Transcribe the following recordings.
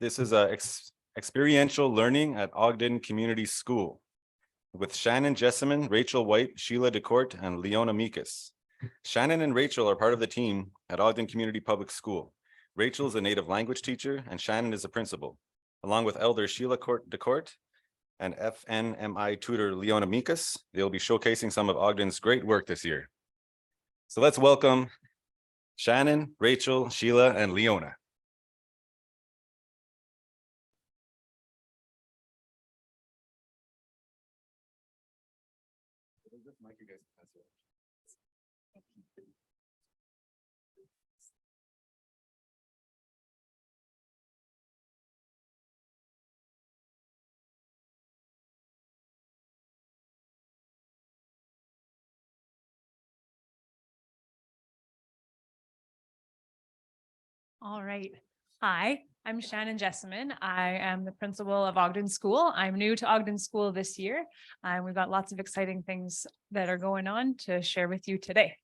This is experiential learning at Ogden Community School with Shannon Jessamine, Rachel White, Sheila DeCourt, and Leona Mikas. Shannon and Rachel are part of the team at Ogden Community Public School. Rachel is a native language teacher and Shannon is a principal. Along with Elder Sheila DeCourt and FNMI tutor Leona Mikas, they'll be showcasing some of Ogden's great work this year. So let's welcome Shannon, Rachel, Sheila, and Leona. All right. Hi, I'm Shannon Jessamine. I am the principal of Ogden School. I'm new to Ogden School this year. We've got lots of exciting things that are going on to share with you today.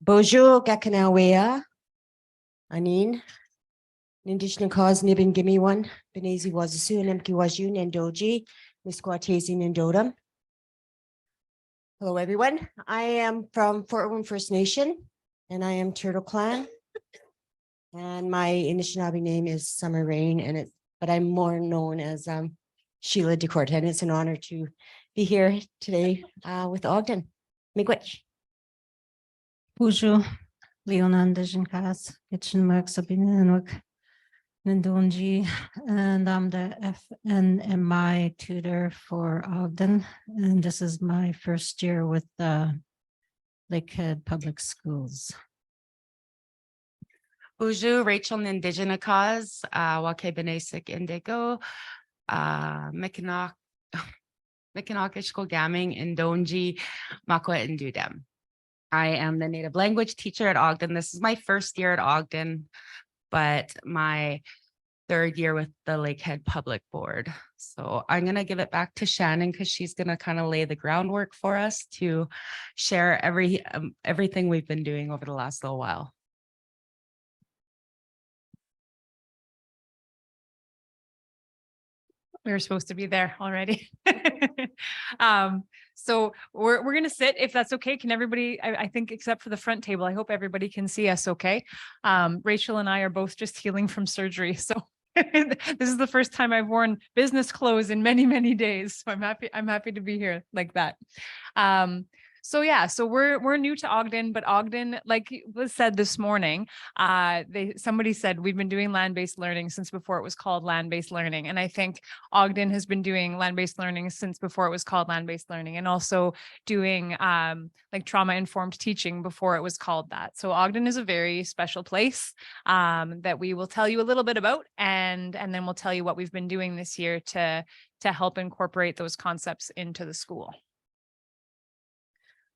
Bonjour, Gakanawea, Anin, Indigenous cause Nibin Gimme one, Benezi Wazasu, and Mkiwaju, Nandoji, Misquatesi, Nandodam. Hello, everyone. I am from Fort Wayne First Nation, and I am Turtle Clan. And my Anishinaabe name is Summer Rain, but I'm more known as Sheila DeCourt, and it's an honor to be here today with Ogden. Miigwech. Bonjour, Leona Indigenous, Kitchen Mark Sabine Nandonji, and I'm the FNMI tutor for Ogden. And this is my first year with Lakehead Public Schools. Bonjour, Rachel Indigenous cause, Wake Benesik Indigo, Mekinokish Gaming, Indonji, Makwa Indudem. I am the native language teacher at Ogden. This is my first year at Ogden, but my third year with the Lakehead Public Board. So I'm going to give it back to Shannon because she's going to kind of lay the groundwork for us to share everything we've been doing over the last little while. We were supposed to be there already. So we're going to sit, if that's okay. Can everybody, I think except for the front table, I hope everybody can see us okay. Rachel and I are both just healing from surgery. So this is the first time I've worn business clothes in many, many days. So I'm happy to be here like that. So yeah, so we're new to Ogden, but Ogden, like was said this morning, somebody said we've been doing land-based learning since before it was called land-based learning. And I think Ogden has been doing land-based learning since before it was called land-based learning, and also doing like trauma-informed teaching before it was called that. So Ogden is a very special place that we will tell you a little bit about, and then we'll tell you what we've been doing this year to help incorporate those concepts into the school.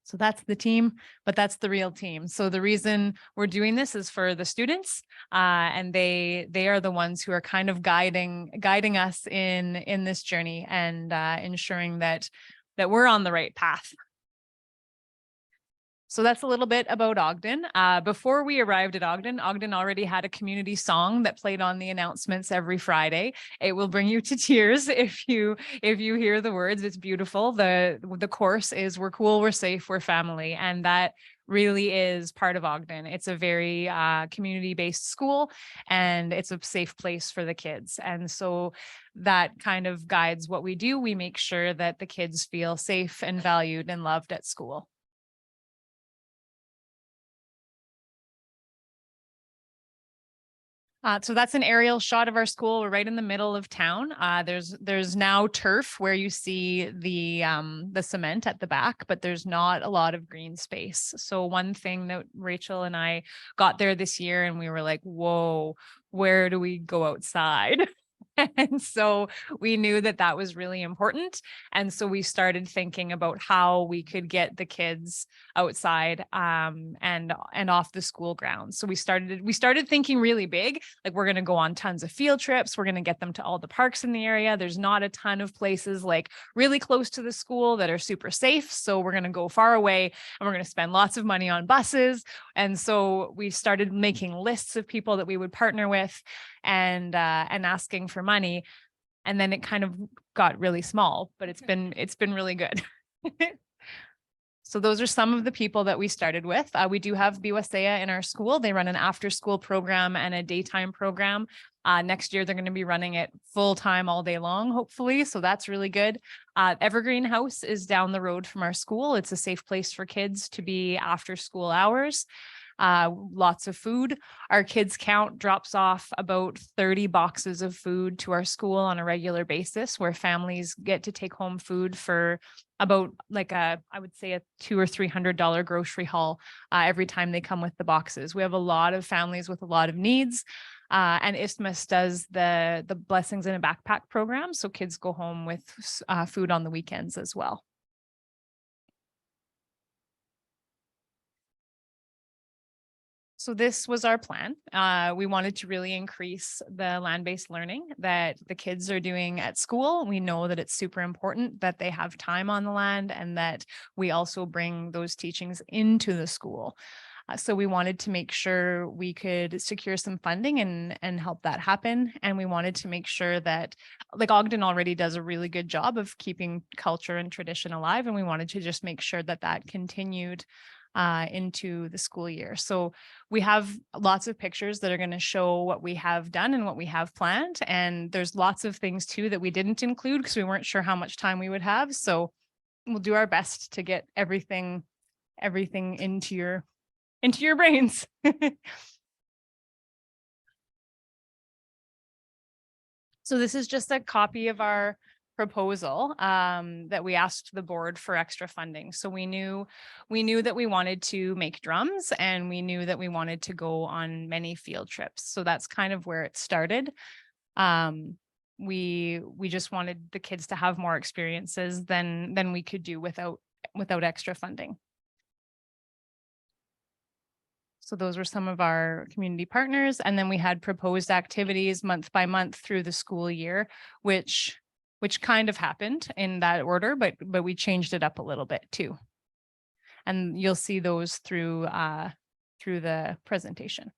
So that's the team, but that's the real team. So the reason we're doing this is for the students, and they are the ones who are kind of guiding us in this journey and ensuring that we're on the right path. So that's a little bit about Ogden. Before we arrived at Ogden already had a community song that played on the announcements every Friday. It will bring you to tears if you hear the words. It's beautiful. The chorus is "We're cool, we're safe, we're family," and that really is part of Ogden. It's a very community-based school, and it's a safe place for the kids. And so that kind of guides what we do. We make sure that the kids feel safe and valued and loved at school. So that's an aerial shot of our school. We're right in the middle of town. There's now turf where you see the cement at the back, but there's not a lot of green space. So one thing that Rachel and I got there this year, and we were like, whoa, where do we go outside? And so we knew that that was really important. And so we started thinking about how we could get the kids outside and off the school grounds. So we started thinking really big, like we're going to go on tons of field trips. We're going to get them to all the parks in the area. There's not a ton of places like really close to the school that are super safe. So we're going to go far away and we're going to spend lots of money on buses. And so we started making lists of people that we would partner with and asking for money. And then it kind of got really small, but it's been really good. So those are some of the people that we started with. We do have Biwasea in our school. They run an after school program and a daytime program. Next year, they're going to be running it full time all day long, hopefully. So that's really good. Evergreen House is down the road from our school. It's a safe place for kids to be after school hours. Lots of food. Our kids count drops off about 30 boxes of food to our school on a regular basis, where families get to take home food for about like I would say a $200 or $300 grocery haul every time they come with the boxes. We have a lot of families with a lot of needs. And Isthmus does the Blessings in a Backpack program. So kids go home with food on the weekends as well. So this was our plan. We wanted to really increase the land-based learning that the kids are doing at school. We know that it's super important that they have time on the land and that we also bring those teachings into the school. So we wanted to make sure we could secure some funding and help that happen. And we wanted to make sure that, like, Ogden already does a really good job of keeping culture and tradition alive. And we wanted to just make sure that that continued into the school year. So we have lots of pictures that are going to show what we have done and what we have planned. And there's lots of things too that we didn't include because we weren't sure how much time we would have. So we'll do our best to get everything into your brains. So this is just a copy of our proposal that we asked the board for extra funding. So we knew that we wanted to make drums and we knew that we wanted to go on many field trips. So that's kind of where it started. We just wanted the kids to have more experiences than we could do without extra funding. So those were some of our community partners. And then we had proposed activities month by month through the school year, which kind of happened in that order, but we changed it up a little bit too. And you'll see those through the presentation.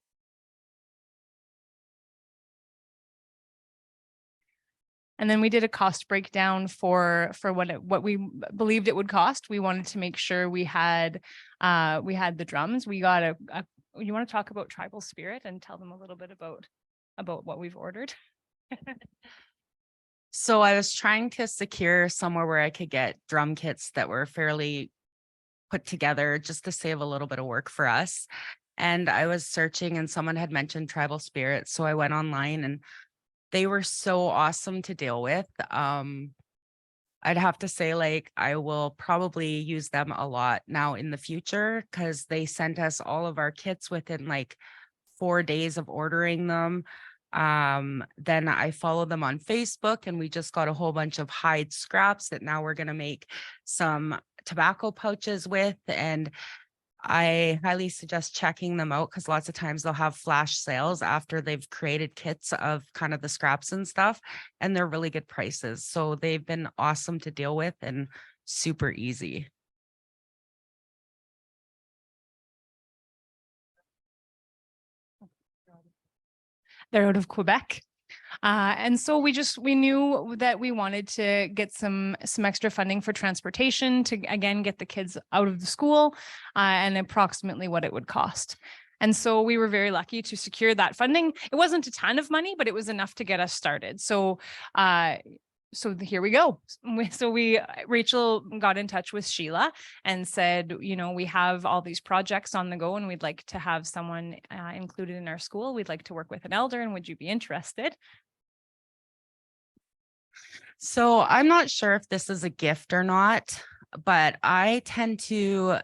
And then we did a cost breakdown for what we believed it would cost. We wanted to make sure we had the drums. We got you want to talk about Tribal Spirit and tell them a little bit about what we've ordered? So I was trying to secure somewhere where I could get drum kits that were fairly put together just to save a little bit of work for us. And I was searching and someone had mentioned Tribal Spirit. So I went online and they were so awesome to deal with. I'd have to say, like, I will probably use them a lot now in the future because they sent us all of our kits within like 4 days of ordering them. Then I followed them on Facebook and we just got a whole bunch of hide scraps that now we're going to make some tobacco pouches with. And I highly suggest checking them out because lots of times they'll have flash sales after they've created kits of kind of the scraps and stuff, and they're really good prices. So they've been awesome to deal with and super easy. They're out of Quebec. And so we knew that we wanted to get some extra funding for transportation to, again, get the kids out of the school and approximately what it would cost. And so we were very lucky to secure that funding. It wasn't a ton of money, but it was enough to get us started. So here we go. Rachel got in touch with Sheila and said, we have all these projects on the go and we'd like to have someone included in our school. We'd like to work with an elder, and would you be interested? So I'm not sure if this is a gift or not, but I tend to,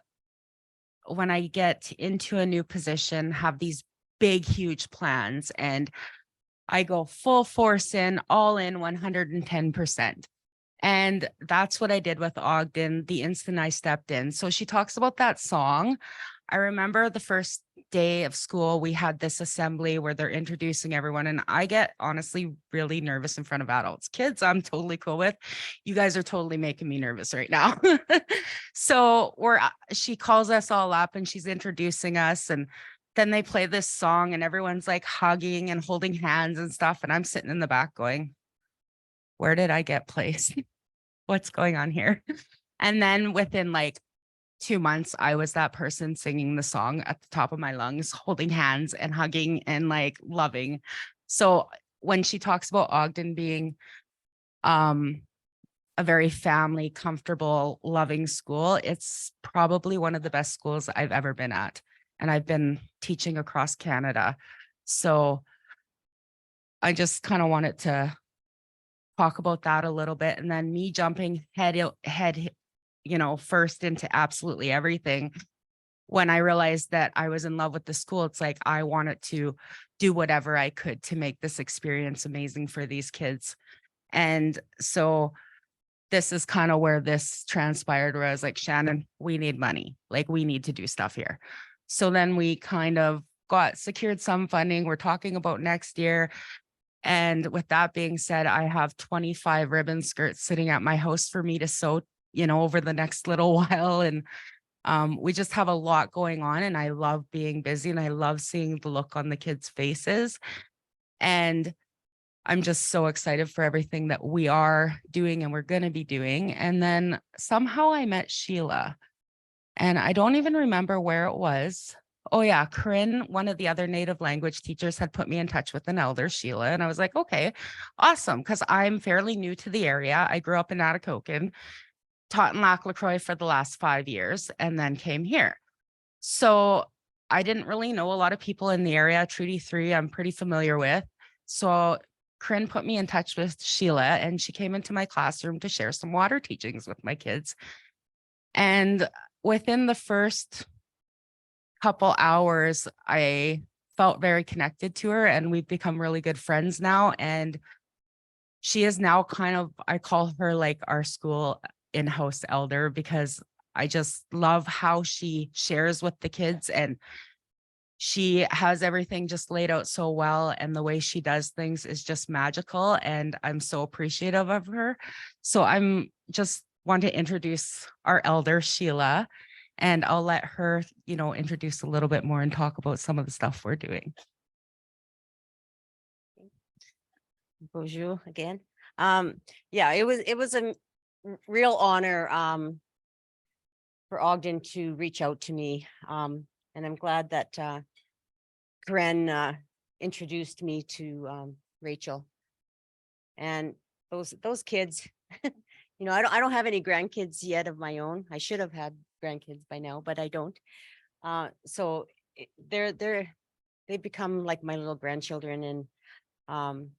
when I get into a new position, have these big, huge plans. And I go full force in, all in 110%. And that's what I did with Ogden the instant I stepped in. So she talks about that song. I remember the first day of school, we had this assembly where they're introducing everyone. And I get honestly really nervous in front of adults. Kids, I'm totally cool with. You guys are totally making me nervous right now. So she calls us all up and she's introducing us. And then they play this song and everyone's like hugging and holding hands and stuff. And I'm sitting in the back going, where did I get placed? What's going on here? And then within like 2 months, I was that person singing the song at the top of my lungs, holding hands and hugging and like loving. So when she talks about Ogden being a very family, comfortable, loving school, it's probably one of the best schools I've ever been at. And I've been teaching across Canada. So I just kind of wanted to talk about that a little bit. And then me jumping head, first into absolutely everything. When I realized that I was in love with the school, it's like I wanted to do whatever I could to make this experience amazing for these kids. And so this is kind of where this transpired, where I was like, Shannon, we need money. Like, we need to do stuff here. So then we kind of secured some funding. We're talking about next year. And with that being said, I have 25 ribbon skirts sitting at my house for me to sew, over the next little while. And we just have a lot going on, and I love being busy and I love seeing the look on the kids' faces. And I'm just so excited for everything that we are doing and we're going to be doing. And then somehow I met Sheila, and I don't even remember where it was. Oh yeah, Corinne, one of the other native language teachers, had put me in touch with an elder, Sheila. And I was like, okay, awesome. Because I'm fairly new to the area. I grew up in Atikokan, taught in Lac LaCroix for the last 5 years, and then came here. So I didn't really know a lot of people in the area. Treaty 3, I'm pretty familiar with. So Corinne put me in touch with Sheila, and she came into my classroom to share some water teachings with my kids. And within the first couple hours, I felt very connected to her, and we've become really good friends now. And she is now kind of, I call her like our school in-house elder, because I just love how she shares with the kids, and she has everything just laid out so well. And the way she does things is just magical. And I'm so appreciative of her. So I'm just want to introduce our elder, Sheila, and I'll let her, introduce a little bit more and talk about some of the stuff we're doing. Bonjour again. Yeah, it was a real honor for Ogden to reach out to me. And I'm glad that Corinne introduced me to Rachel. And those kids, I don't have any grandkids yet of my own. I should have had grandkids by now, but I don't. So they've become like my little grandchildren. And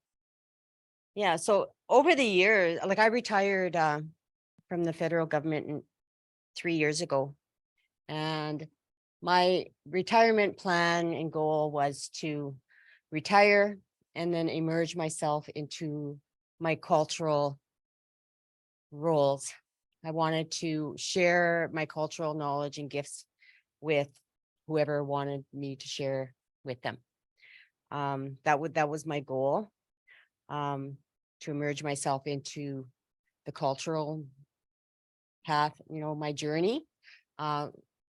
yeah, so over the years, like I retired from the federal government 3 years ago. And my retirement plan and goal was to retire and then emerge myself into my cultural roles. I wanted to share my cultural knowledge and gifts with whoever wanted me to share with them. That was my goal, to emerge myself into the cultural path, my journey,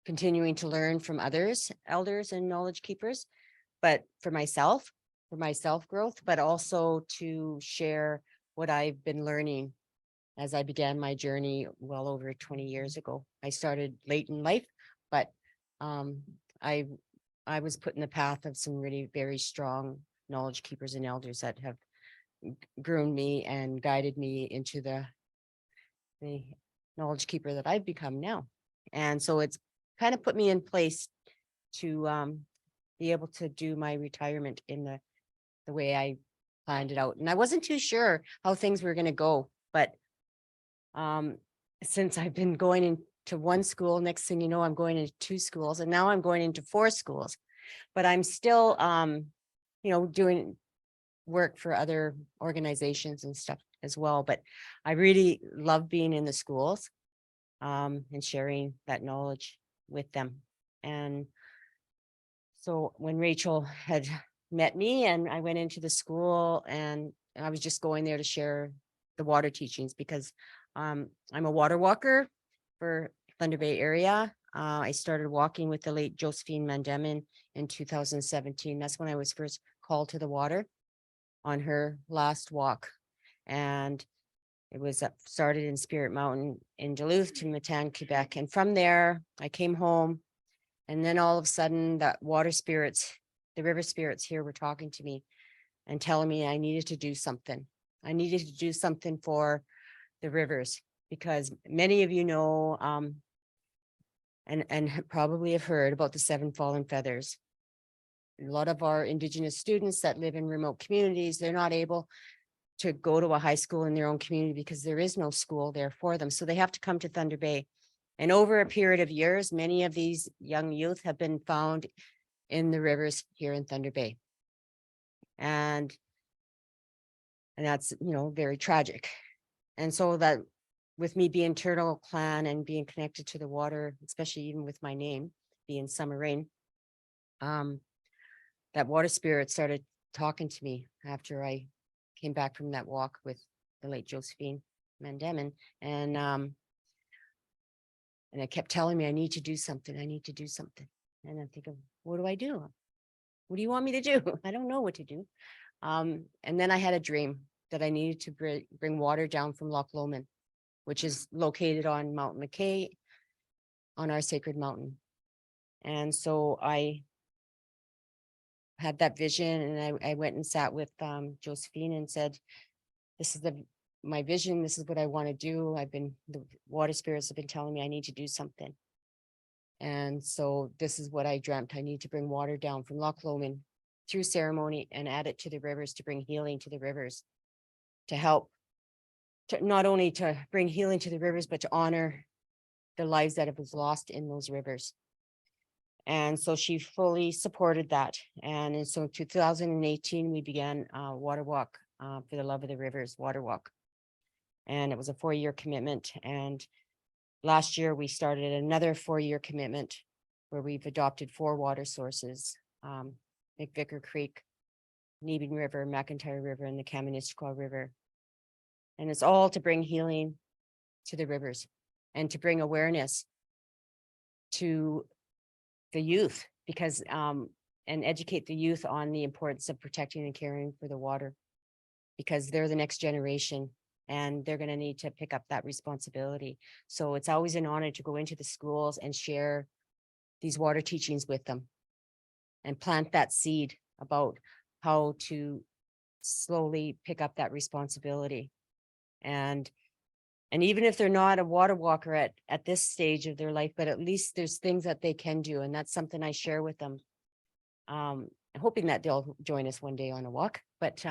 continuing to learn from others, elders and knowledge keepers, but for myself growth, but also to share what I've been learning as I began my journey well over 20 years ago. I started late in life, but I was put in the path of some really very strong knowledge keepers and elders that have groomed me and guided me into the knowledge keeper that I've become now. And so it's kind of put me in place to be able to do my retirement in the way I planned it out. And I wasn't too sure how things were going to go, but since I've been going into one school, next thing you know, I'm going into 2 schools, and now I'm going into 4 schools. But I'm still doing work for other organizations and stuff as well, but I really love being in the schools and sharing that knowledge with them. And so when Rachel had met me and I went into the school and I was just going there to share the water teachings because I'm a water walker for Thunder Bay area. I started walking with the late Josephine Mandemin in 2017. That's when I was first called to the water on her last walk. And it was started in Spirit Mountain in Duluth to Matan, Quebec. And from there, I came home. And then all of a sudden, that water spirits, the river spirits here were talking to me and telling me I needed to do something. I needed to do something for the rivers because many of you know, and probably have heard about the 7 fallen feathers. A lot of our Indigenous students that live in remote communities, they're not able to go to a high school in their own community because there is no school there for them. So they have to come to Thunder Bay. And over a period of years, many of these young youth have been found in the rivers here in Thunder Bay. And that's, you know, very tragic. And so that with me being Turtle Clan and being connected to the water, especially even with my name being Summer Rain, that water spirit started talking to me after I came back from that walk with the late Josephine Mandemin. And it kept telling me, I need to do something. I need to do something. And I'm thinking, what do I do? What do you want me to do? I don't know what to do. And then I had a dream that I needed to bring water down from Loch Lomond, which is located on Mount McKay on our sacred mountain. And so I had that vision and I went and sat with Josephine and said, this is my vision. This is what I want to do. The water spirits have been telling me I need to do something. And so this is what I dreamt. I need to bring water down from Loch Lomond through ceremony and add it to the rivers to bring healing to the rivers, to help, to not only to bring healing to the rivers, but to honor the lives that have been lost in those rivers. And so she fully supported that. And so in 2018, we began Water Walk for the Love of the Rivers Water Walk. And it was a 4-year commitment. And last year we started another 4-year commitment where we've adopted 4 water sources, McVicker Creek, Neebing River, McIntyre River, and the Kaministiquia River. And it's all to bring healing to the rivers and to bring awareness to the youth, because and educate the youth on the importance of protecting and caring for the water, because they're the next generation and they're going to need to pick up that responsibility. So it's always an honor to go into the schools and share these water teachings with them and plant that seed about how to slowly pick up that responsibility. And even if they're not a water walker at this stage of their life, but at least there's things that they can do. And that's something I share with them. Hoping that they'll join us one day on a walk, but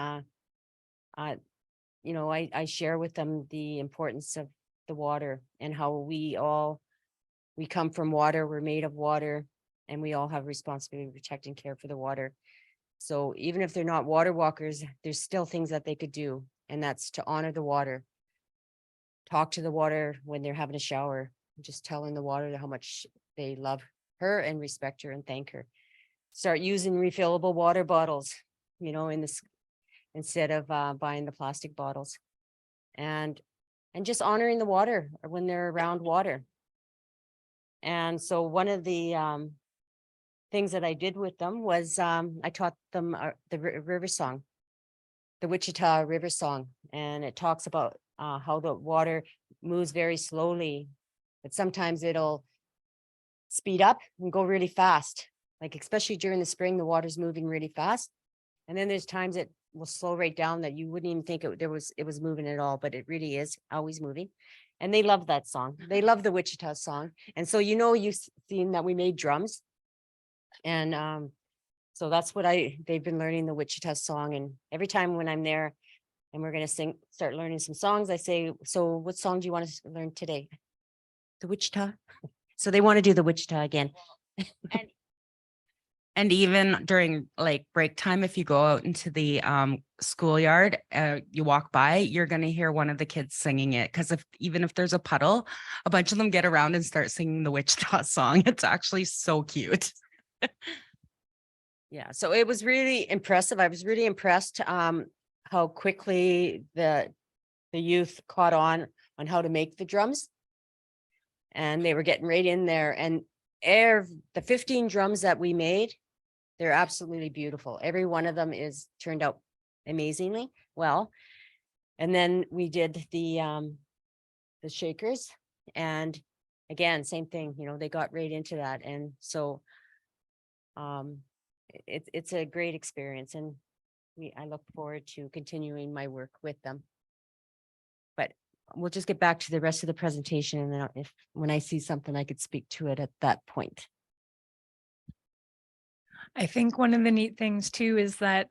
you know, I share with them the importance of the water and how we come from water, we're made of water, and we all have responsibility to protect and care for the water. So even if they're not water walkers, there's still things that they could do, and that's to honor the water. Talk to the water when they're having a shower, just telling the water how much they love her and respect her and thank her. Start using refillable water bottles, you know, instead of buying the plastic bottles, and just honoring the water when they're around water. And so one of the things that I did with them was I taught them the river song, the Wichita River song, and it talks about how the water moves very slowly, but sometimes it'll speed up and go really fast. Like especially during the spring, the water's moving really fast. And then there's times it will slow right down that you wouldn't even think it was moving at all, but it really is always moving. And they love that song. They love the Wichita song. And so, you know, you've seen that we made drums. And so that's what they've been learning the Wichita song. And every time when I'm there and we're going to start learning some songs, I say, so what song do you want to learn today? The Wichita. So they want to do the Wichita again. And even during like break time, if you go out into the schoolyard, you walk by, you're going to hear one of the kids singing it. Because even if there's a puddle, a bunch of them get around and start singing the Wichita song. It's actually so cute. Yeah, so it was really impressive. I was really impressed how quickly the youth caught on how to make the drums. And they were getting right in there, and the 15 drums that we made, they're absolutely beautiful. Every one of them turned out amazingly well. And then we did the shakers, and again, same thing, they got right into that. And so it's a great experience, and I look forward to continuing my work with them. But we'll just get back to the rest of the presentation, and then when I see something, I could speak to it at that point. I think one of the neat things too is that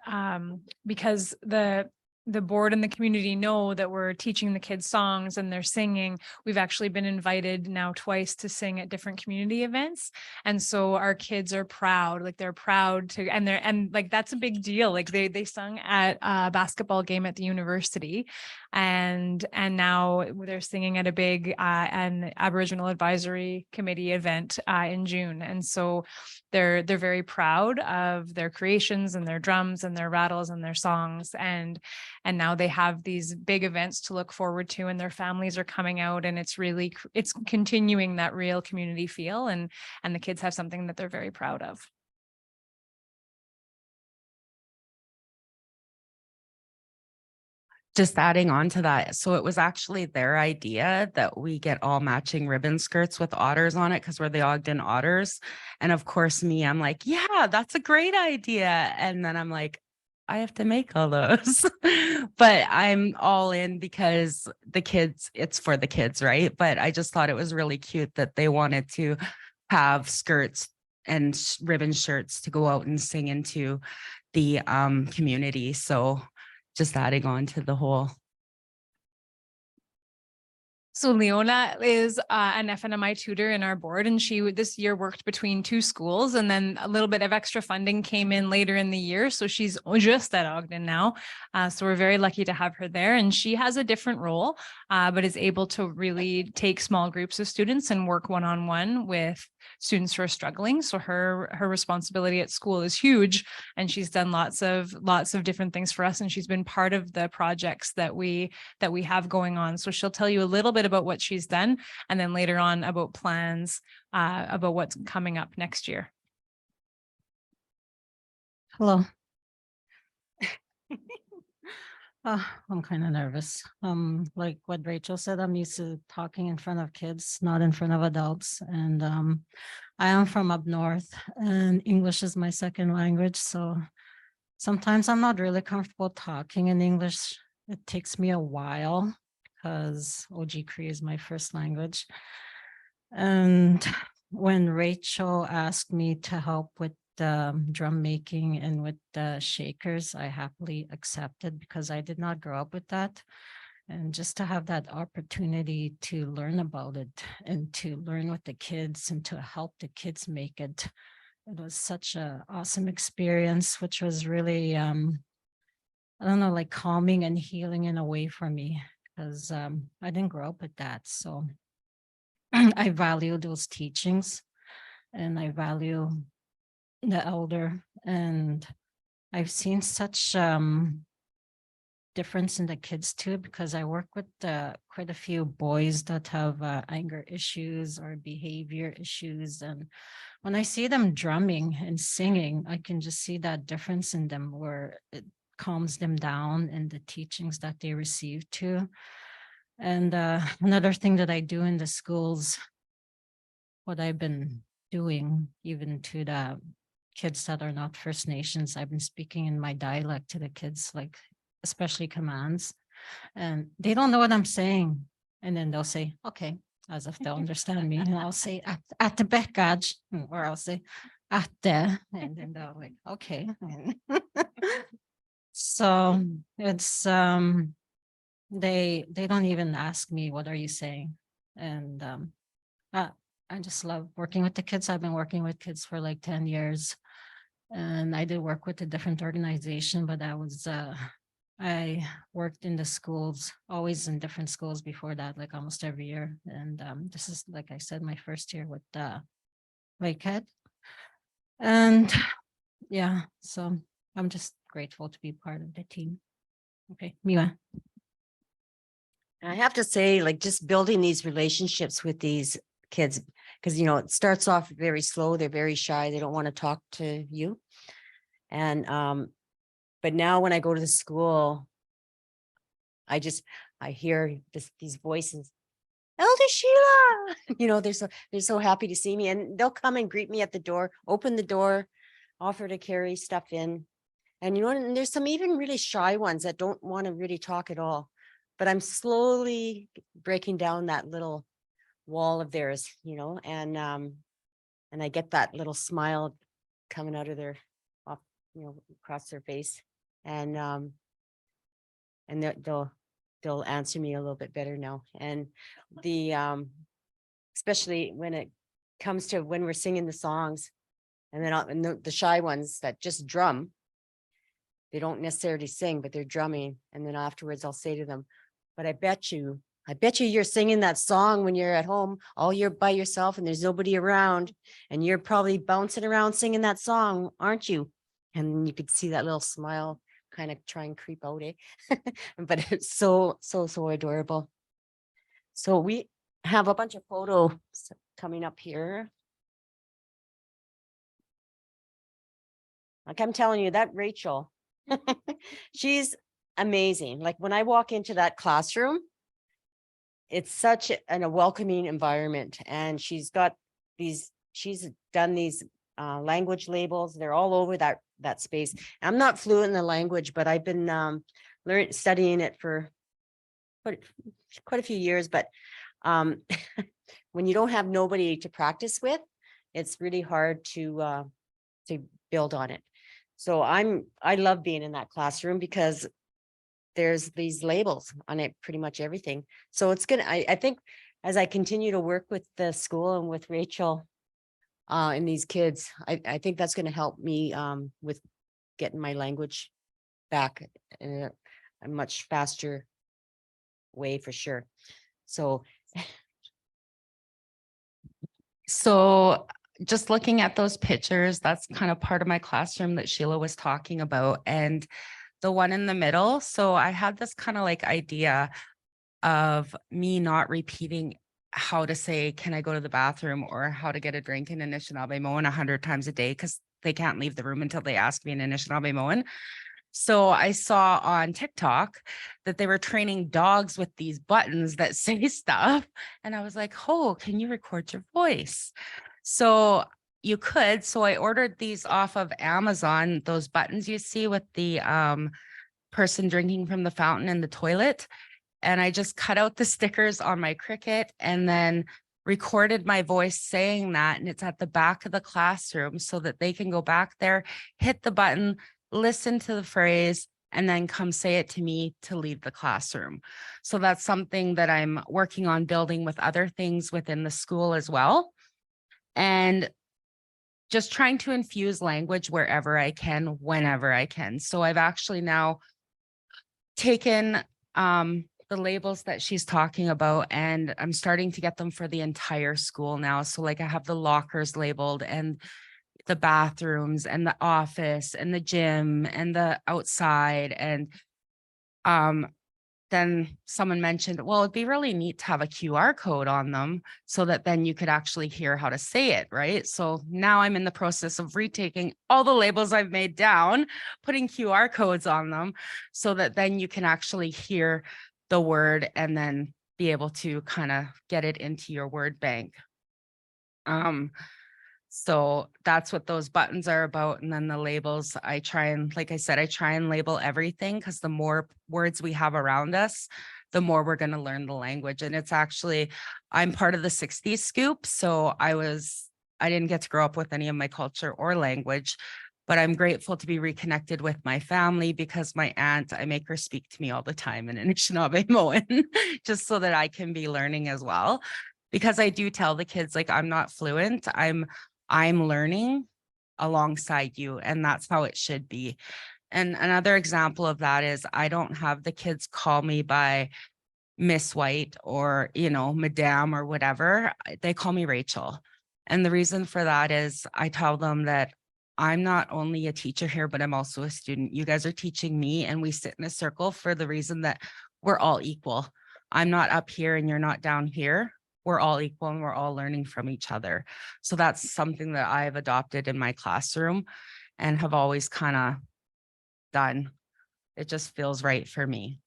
because the board and the community know that we're teaching the kids songs and they're singing, we've actually been invited now twice to sing at different community events. And so our kids are proud, like they're proud to, and like, that's a big deal. Like they sung at a basketball game at the university, and now they're singing at a big an Aboriginal Advisory Committee event in June. And so they're very proud of their creations and their drums and their rattles and their songs. And now they have these big events to look forward to, and their families are coming out, and it's continuing that real community feel, and the kids have something that they're very proud of. Just adding on to that. So it was actually their idea that we get all matching ribbon skirts with otters on it, because we're the Ogden Otters. And of course, I'm like, yeah, that's a great idea. And then I'm like, I have to make all those. But I'm all in because it's for the kids, right? But I just thought it was really cute that they wanted to have skirts and ribbon shirts to go out and sing into the community. So just adding on to the whole. So Leona is an FNMI tutor in our board, and she this year worked between 2 schools, and then a little bit of extra funding came in later in the year. So she's just at Ogden now. So we're very lucky to have her there, and she has a different role, but is able to really take small groups of students and work one-on-one with students who are struggling. So her responsibility at school is huge, and she's done lots of different things for us, and she's been part of the projects that we have going on. So she'll tell you a little bit about what she's done, and then later on about plans about what's coming up next year. Hello. I'm kind of nervous. Like what Rachel said, I'm used to talking in front of kids, not in front of adults. And I am from up north, and English is my second language. So sometimes I'm not really comfortable talking in English. It takes me a while because OG Cree is my first language. And when Rachel asked me to help with drum making and with the shakers, I happily accepted because I did not grow up with that. And just to have that opportunity to learn about it and to learn with the kids and to help the kids make it, it was such an awesome experience, which was really, I don't know, like calming and healing in a way for me, because I didn't grow up with that. So I value those teachings, and I value the elder, and I've seen such difference in the kids too, because I work with quite a few boys that have anger issues or behavior issues, and when I see them drumming and singing, I can just see that difference in them, where it calms them down and the teachings that they receive too. And another thing that I do in the schools, what I've been doing even to the kids that are not First Nations, I've been speaking in my dialect to the kids, like especially commands, and they don't know what I'm saying. And then they'll say, okay, as if they'll understand me. And I'll say, at the backage, or I'll say, at the, and then they're like, okay. So it's, they don't even ask me, what are you saying? And I just love working with the kids. I've been working with kids for like 10 years. And I did work with a different organization, but I worked in the schools, always in different schools before that, like almost every year. And this is, like I said, my first year with Lakehead. And yeah, so I'm just grateful to be part of the team. Okay, Miwa. I have to say, like, just building these relationships with these kids, because, you know, it starts off very slow. They're very shy. They don't want to talk to you. And, but now when I go to the school, I hear these voices, Elder Sheila, you know, they're so happy to see me, and they'll come and greet me at the door, open the door, offer to carry stuff in. And you know, and there's some even really shy ones that don't want to really talk at all. But I'm slowly breaking down that little wall of theirs, you know, and I get that little smile coming out of their, off, you know, across their face, and they'll answer me a little bit better now. And the especially when it comes to when we're singing the songs, and then and the shy ones that just drum, they don't necessarily sing, but they're drumming. And then afterwards I'll say to them, but I bet you you're singing that song when you're at home, all you're by yourself and there's nobody around, and you're probably bouncing around singing that song, aren't you? And you could see that little smile kind of try and creep out, eh? But it's so adorable. So we have a bunch of photos coming up here. Like I'm telling you, that Rachel, she's amazing. Like when I walk into that classroom, it's such a welcoming environment. And she's done these language labels. They're all over that space. I'm not fluent in the language, but I've been studying it for quite a few years. But when you don't have nobody to practice with, it's really hard to build on it. So I love being in that classroom because there's these labels on it, pretty much everything. So it's gonna, I think as I continue to work with the school and with Rachel and these kids, I think that's gonna help me with getting my language back in a much faster way for sure. So just looking at those pictures, that's kind of part of my classroom that Sheila was talking about. And the one in the middle. So I had this kind of like idea of me not repeating how to say, can I go to the bathroom, or how to get a drink in Anishinaabemowin 100 times a day, because they can't leave the room until they ask me in Anishinaabemowin. So I saw on TikTok that they were training dogs with these buttons that say stuff. And I was like, oh, can you record your voice? So you could. So I ordered these off of Amazon, those buttons you see with the person drinking from the fountain in the toilet. And I just cut out the stickers on my Cricut and then recorded my voice saying that. And it's at the back of the classroom so that they can go back there, hit the button, listen to the phrase, and then come say it to me to leave the classroom. So that's something that I'm working on building with other things within the school as well. And just trying to infuse language wherever I can, whenever I can. So I've actually now taken the labels that she's talking about, and I'm starting to get them for the entire school now. So like I have the lockers labeled, and the bathrooms, and the office, and the gym, and the outside. And then someone mentioned, well, it'd be really neat to have a QR code on them so that then you could actually hear how to say it, right? So now I'm in the process of retaking all the labels I've made down, putting QR codes on them so that then you can actually hear the word and then be able to kind of get it into your word bank. So that's what those buttons are about. And then the labels, I try and, like I said, I try and label everything, because the more words we have around us, the more we're going to learn the language. And it's actually, I'm part of the 60s scoop. So I didn't get to grow up with any of my culture or language, but I'm grateful to be reconnected with my family, because my aunt, I make her speak to me all the time in Anishinaabemowin, just so that I can be learning as well. Because I do tell the kids, like, I'm not fluent, I'm learning, alongside you, and that's how it should be. And another example of that is I don't have the kids call me by Miss White or, Madame or whatever. They call me Rachel. And the reason for that is I tell them that I'm not only a teacher here, but I'm also a student. You guys are teaching me, and we sit in a circle for the reason that we're all equal. I'm not up here and you're not down here. We're all equal and we're all learning from each other. So that's something that I've adopted in my classroom and have always kind of done. It just feels right for me.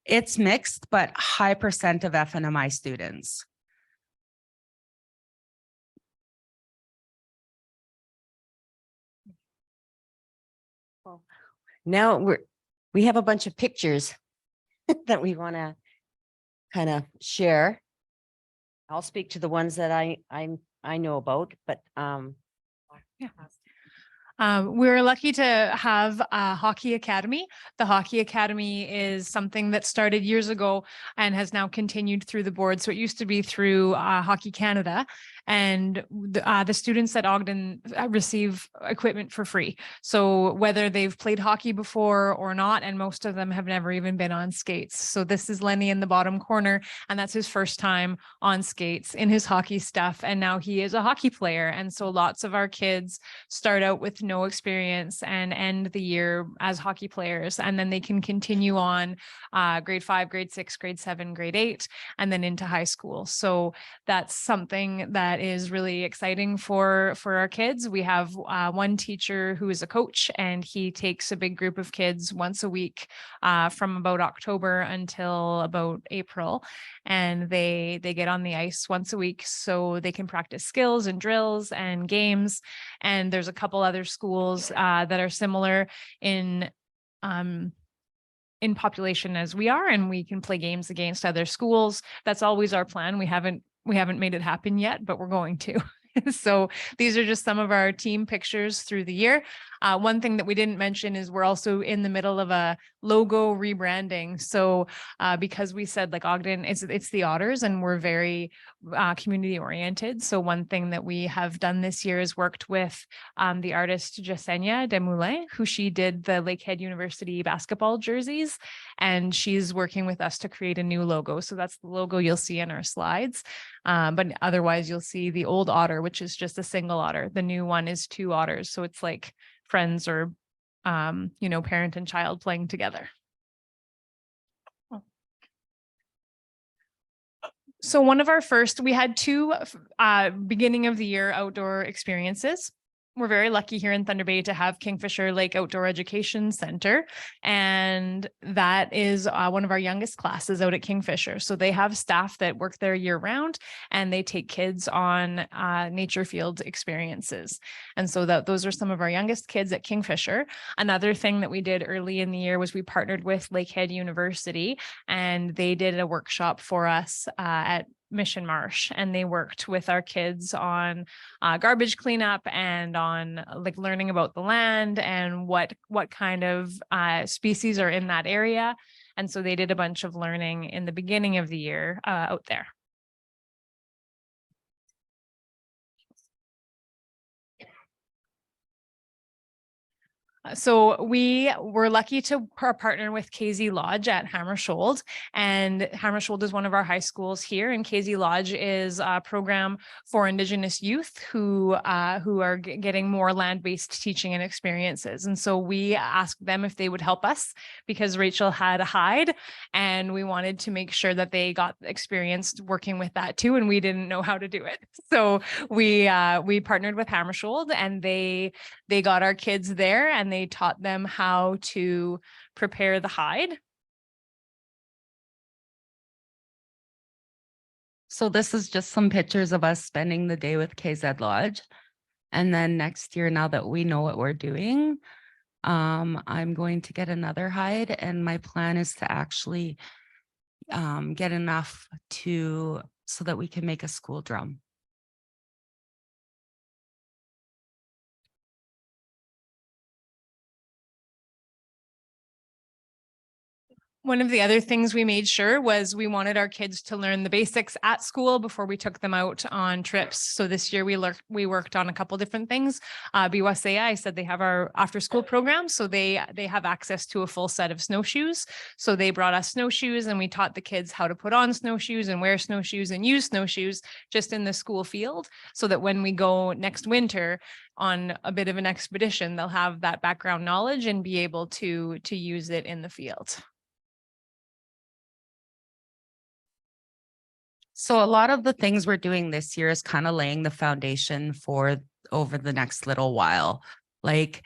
It's mixed, but high percent of FNMI students. Now we have a bunch of pictures that we want to kind of share. I'll speak to the ones that I know about, but We're lucky to have a hockey academy. The hockey academy is something that started years ago and has now continued through the board. So it used to be through Hockey Canada, and the students at Ogden receive equipment for free. So whether they've played hockey before or not, and most of them have never even been on skates. So this is Lenny in the bottom corner, and that's his first time on skates in his hockey stuff. And now he is a hockey player. And so lots of our kids start out with no experience and end the year as hockey players. And then they can continue on grade 5, grade 6, grade 7, grade 8, and then into high school. So that's something that is really exciting for our kids. We have one teacher who is a coach, and he takes a big group of kids once a week from about October until about April. And they get on the ice once a week so they can practice skills and drills and games. And there's a couple other schools that are similar in population as we are, and we can play games against other schools. That's always our plan. We haven't made it happen yet, but we're going to. So these are just some of our team pictures through the year. One thing that we didn't mention is we're also in the middle of a logo rebranding. So because we said like Ogden, it's the Otters, and we're very community oriented. So one thing that we have done this year is worked with the artist Jasenia Demoulin, who she did the Lakehead University basketball jerseys, and she's working with us to create a new logo. So that's the logo you'll see in our slides. But otherwise you'll see the old otter, which is just a single otter. The new one is 2 otters. So it's like friends or, parent and child playing together. So one of our first, we had 2 beginning of the year outdoor experiences. We're very lucky here in Thunder Bay to have Kingfisher Lake Outdoor Education Center. And that is one of our youngest classes out at Kingfisher. So they have staff that work there year round, and they take kids on nature field experiences. And so those are some of our youngest kids at Kingfisher. Another thing that we did early in the year was we partnered with Lakehead University, and they did a workshop for us at Mission Marsh, and they worked with our kids on garbage cleanup and on like learning about the land and what kind of species are in that area. And so they did a bunch of learning in the beginning of the year out there. So we were lucky to partner with KZ Lodge at Hammersholt, and Hammersholt is one of our high schools here, and KZ Lodge is a program for Indigenous youth who are getting more land-based teaching and experiences. And so we asked them if they would help us because Rachel had a hide, and we wanted to make sure that they got experienced working with that too, and we didn't know how to do it. So we partnered with Hammersholt, and they got our kids there, and they taught them how to prepare the hide. So this is just some pictures of us spending the day with KZ Lodge. And then next year, now that we know what we're doing, I'm going to get another hide, and my plan is to actually get enough so that we can make a school drum. One of the other things we made sure was we wanted our kids to learn the basics at school before we took them out on trips. So this year we worked on a couple different things. BYSA, I said they have our after school program. So they have access to a full set of snowshoes. So they brought us snowshoes and we taught the kids how to put on snowshoes and wear snowshoes and use snowshoes just in the school field, so that when we go next winter on a bit of an expedition, they'll have that background knowledge and be able to use it in the field. So a lot of the things we're doing this year is kind of laying the foundation for over the next little while, like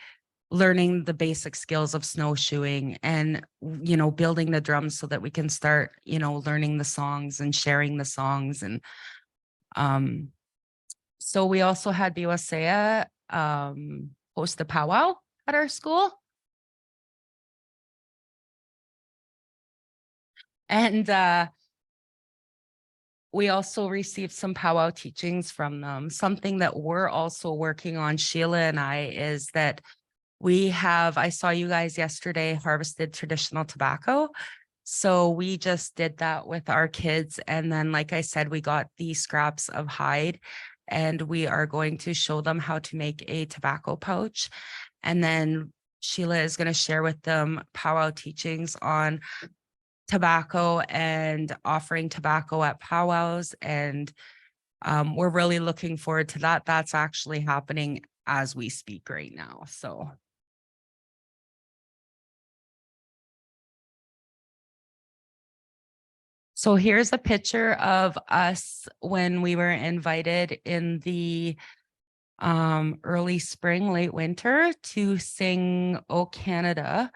learning the basic skills of snowshoeing and, you know, building the drums so that we can start, you know, learning the songs and sharing the songs. And so we also had BYSA host a powwow at our school. And we also received some powwow teachings from them. Something that we're also working on, Sheila and I, is that I saw you guys yesterday harvested traditional tobacco. So we just did that with our kids. And then, like I said, we got these scraps of hide and we are going to show them how to make a tobacco pouch. And then Sheila is going to share with them powwow teachings on tobacco and offering tobacco at powwows. And we're really looking forward to that. That's actually happening as we speak right now. So here's a picture of us when we were invited in the early spring, late winter to sing "O Canada"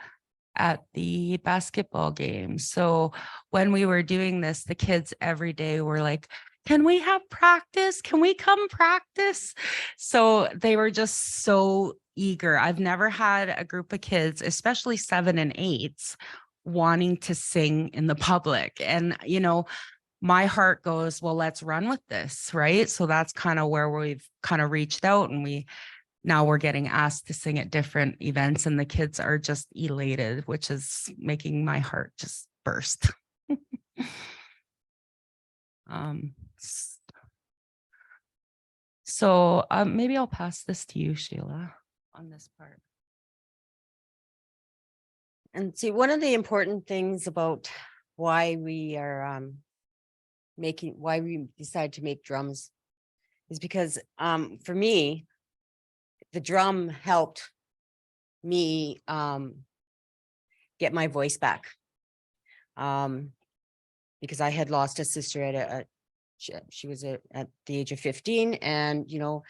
at the basketball game. So when we were doing this, the kids every day were like, "Can we have practice? Can we come practice?" So they were just so eager. I've never had a group of kids, especially 7 and 8s, wanting to sing in the public. And, you know, my heart goes, well, let's run with this, right? So that's kind of where we've kind of reached out, and now we're getting asked to sing at different events, and the kids are just elated, which is making my heart just burst. So maybe I'll pass this to you, Sheila, on this part. And see, one of the important things about why we are why we decide to make drums is because for me, the drum helped me get my voice back. Because I had lost a sister at she was at the age of 15, and you know,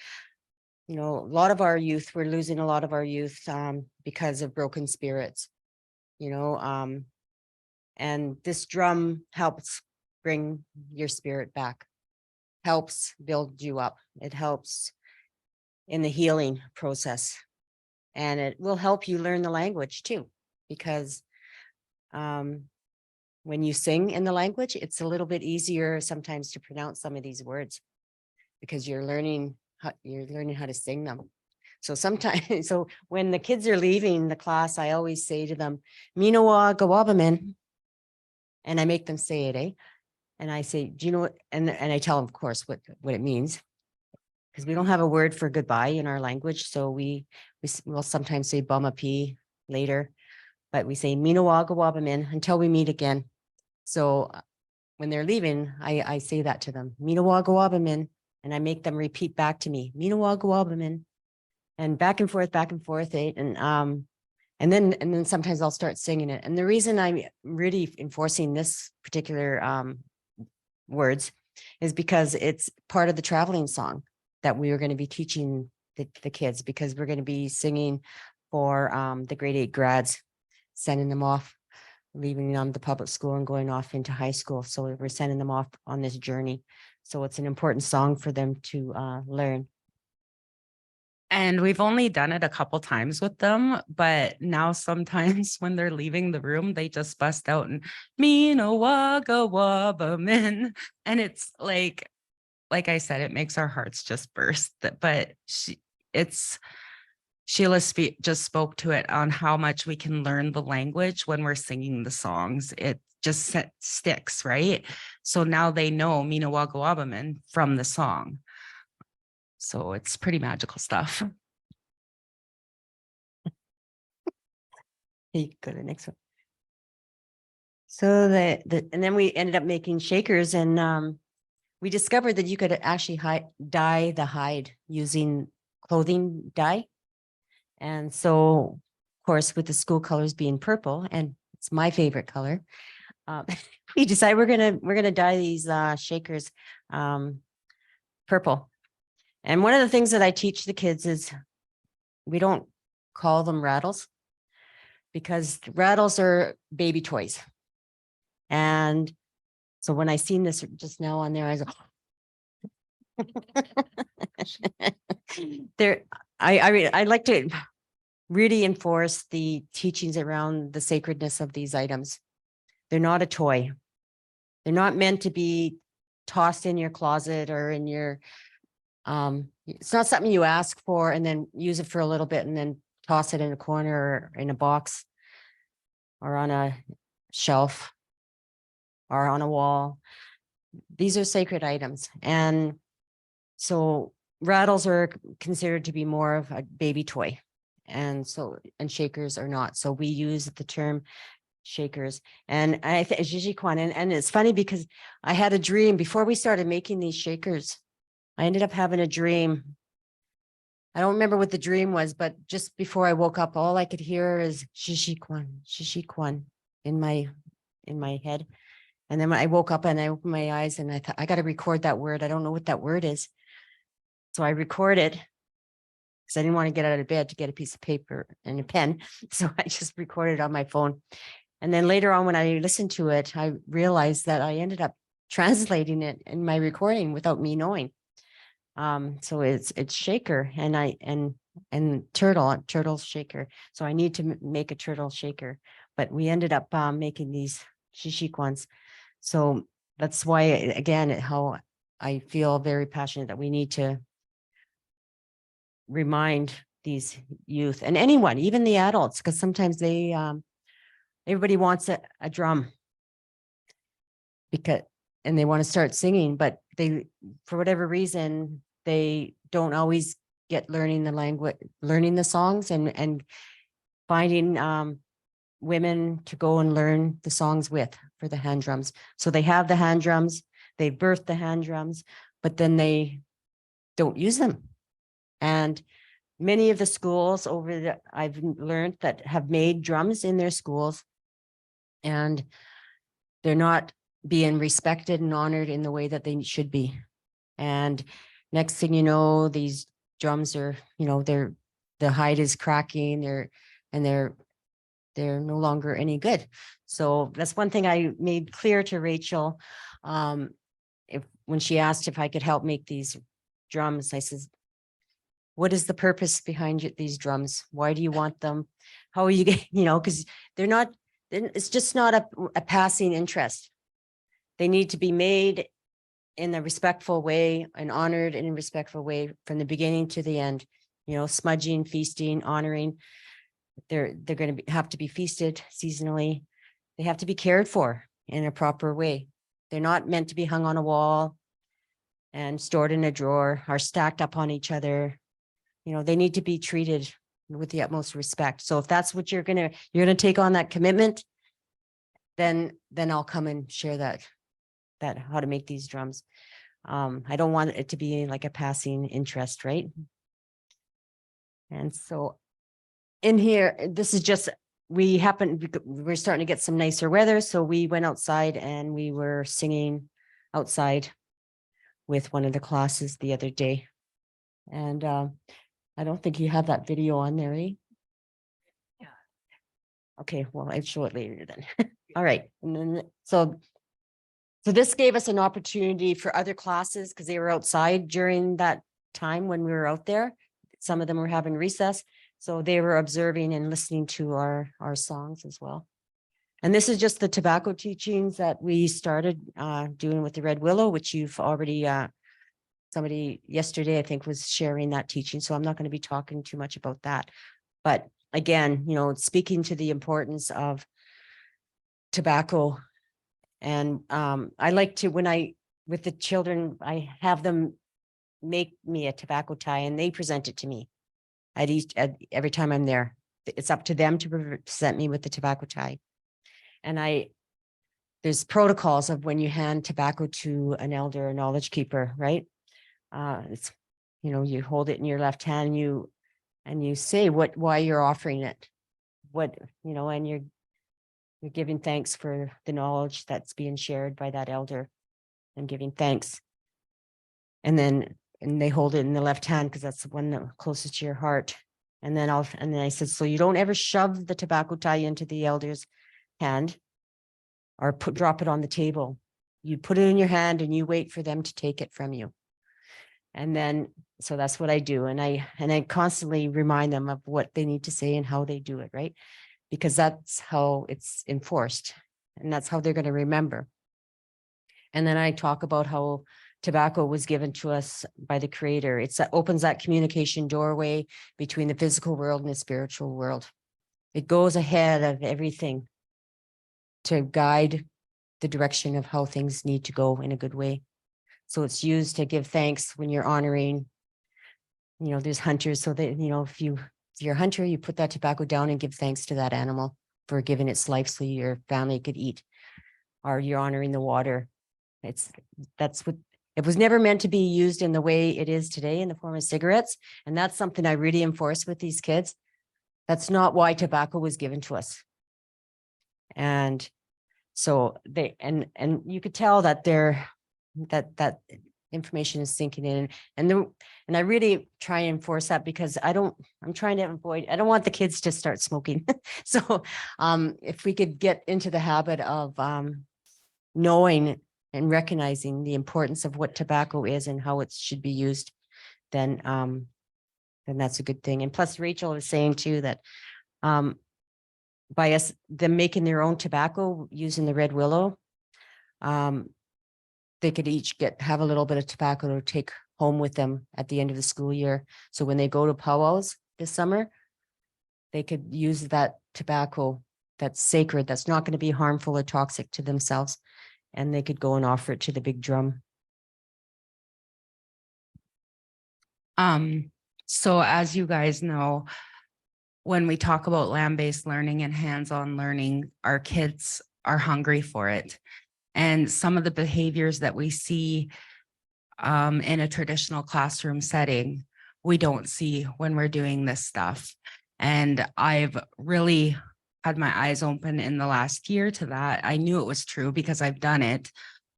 a lot of our youth, we're losing a lot of our youth because of broken spirits, you know, and this drum helps bring your spirit back, helps build you up. It helps in the healing process, and it will help you learn the language too, because when you sing in the language, it's a little bit easier sometimes to pronounce some of these words because you're learning how to sing them. So sometimes, so when the kids are leaving the class, I always say to them, "Minowa gawabamin," and I make them say it, eh? And I say, "Do you know what?" And I tell them, of course, what it means, because we don't have a word for goodbye in our language. So we'll sometimes say "bama later, but we say "Minowa gawabamin" until we meet again. So when they're leaving, I say that to them, "Minowa gawabamin," and I make them repeat back to me, "Minowa gawabamin," and back and forth, eh? And then sometimes I'll start singing it. And the reason I'm really enforcing this particular words is because it's part of the traveling song that we are going to be teaching the kids, because we're going to be singing for the grade 8 grads, sending them off, leaving them the public school and going off into high school. So we're sending them off on this journey. So it's an important song for them to learn. And we've only done it a couple times with them, but now sometimes when they're leaving the room, they just bust out and "Minowa gawabamin," and it's like I said, it makes our hearts just burst. But Sheila just spoke to it on how much we can learn the language when we're singing the songs. It just sticks, right? So now they know Mina Wagawabaman from the song. So it's pretty magical stuff. Hey, you go to the next one. So and then we ended up making shakers, and we discovered that you could actually dye the hide using clothing dye. And so, of course, with the school colors being purple, and it's my favorite color, we decided we're gonna dye these shakers purple. And one of the things that I teach the kids is we don't call them rattles, because rattles are baby toys. And so when I seen this just now on there, I was there. I like to really enforce the teachings around the sacredness of these items. They're not a toy. They're not meant to be tossed in your closet or in your, it's not something you ask for and then use it for a little bit and then toss it in a corner or in a box or on a shelf or on a wall. These are sacred items. And so rattles are considered to be more of a baby toy. And shakers are not. So we use the term shakers. And I think Jijikwan, and it's funny because I had a dream before we started making these shakers. I ended up having a dream. I don't remember what the dream was, but just before I woke up, all I could hear is Jijikwan in my head. And then when I woke up and I opened my eyes and I thought, I got to record that word. I don't know what that word is. So I recorded because I didn't want to get out of bed to get a piece of paper and a pen. So I just recorded on my phone. And then later on, when I listened to it, I realized that I ended up translating it in my recording without me knowing. So it's shaker and turtle shaker. So I need to make a turtle shaker, but we ended up making these Shishikwans. So that's why, again, how I feel very passionate that we need to remind these youth and anyone, even the adults, because sometimes they, everybody wants a drum and they want to start singing, but they, for whatever reason, they don't always get learning the language, learning the songs and finding women to go and learn the songs with for the hand drums. So they have the hand drums, they birth the hand drums, but then they don't use them. And many of the schools I've learned that have made drums in their schools, and they're not being respected and honored in the way that they should be. And next thing you know, these drums are, the hide is cracking, they're no longer any good. So that's one thing I made clear to Rachel. When she asked if I could help make these drums, I said, what is the purpose behind these drums? Why do you want them? How are you getting, because it's just not a passing interest. They need to be made in a respectful way and honored in a respectful way from the beginning to the end, smudging, feasting, honoring. They're going to have to be feasted seasonally. They have to be cared for in a proper way. They're not meant to be hung on a wall and stored in a drawer or stacked up on each other. They need to be treated with the utmost respect. So if that's what you're going to take on that commitment, then I'll come and share that how to make these drums. I don't want it to be like a passing interest, right? And so in here, this is just, we're starting to get some nicer weather. So we went outside and we were singing outside with one of the classes the other day. And I don't think you have that video on there, eh? Yeah. Okay, well, I'll show it later then. All right. And then, so this gave us an opportunity for other classes because they were outside during that time when we were out there. Some of them were having recess. So they were observing and listening to our songs as well. And this is just the tobacco teachings that we started doing with the Red Willow, which you've already somebody yesterday, I think, was sharing that teaching, so I'm not going to be talking too much about that. But again, you know, speaking to the importance of tobacco. And I like to, with the children, I have them make me a tobacco tie and they present it to me every time I'm there. It's up to them to present me with the tobacco tie. And there's protocols of when you hand tobacco to an elder or knowledge keeper, right? It's, you know, you hold it in your left hand and you say why you're offering it, you know, and you're giving thanks for the knowledge that's being shared by that elder and giving thanks. And they hold it in the left hand because that's the one that closest to your heart. And then I said, so you don't ever shove the tobacco tie into the elder's hand or drop it on the table. You put it in your hand and you wait for them to take it from you. And then, so that's what I do. And I constantly remind them of what they need to say and how they do it, right? Because that's how it's enforced and that's how they're going to remember. And then I talk about how tobacco was given to us by the creator. It opens that communication doorway between the physical world and the spiritual world. It goes ahead of everything to guide the direction of how things need to go in a good way. So it's used to give thanks when you're honoring, you know, there's hunters. So that, you know, if you're a hunter, you put that tobacco down and give thanks to that animal for giving its life so your family could eat, or you're honoring the water. That's what it was never meant to be used in the way it is today in the form of cigarettes. And that's something I really enforce with these kids. That's not why tobacco was given to us. And so and you could tell that that information is sinking in. And I really try and enforce that because I'm trying to avoid, I don't want the kids to start smoking. So if we could get into the habit of knowing and recognizing the importance of what tobacco is and how it should be used, then that's a good thing. And plus Rachel was saying too that by them making their own tobacco using the red willow, they could each have a little bit of tobacco to take home with them at the end of the school year. So when they go to powwows this summer, they could use that tobacco that's sacred, that's not going to be harmful or toxic to themselves. And they could go and offer it to the big drum. So as you guys know, when we talk about land-based learning and hands-on learning, our kids are hungry for it. And some of the behaviors that we see in a traditional classroom setting, we don't see when we're doing this stuff. And I've really had my eyes open in the last year to that. I knew it was true because I've done it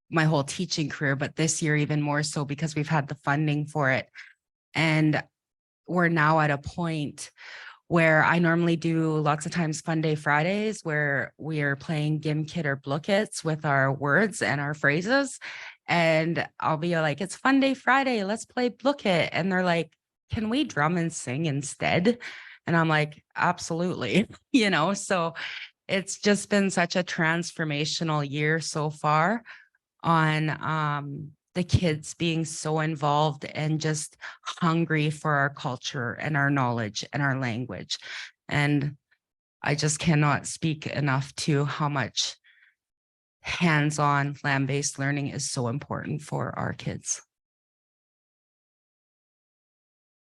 my whole teaching career, but this year even more so because we've had the funding for it. And we're now at a point where I normally do lots of times Fun Day Fridays where we are playing Gimkit or Blookits with our words and our phrases. And I'll be like, it's Fun Day Friday, let's play Blookit. And they're like, can we drum and sing instead? And I'm like, absolutely, you know, so it's just been such a transformational year so far on the kids being so involved and just hungry for our culture and our knowledge and our language. And I just cannot speak enough to how much hands-on land-based learning is so important for our kids.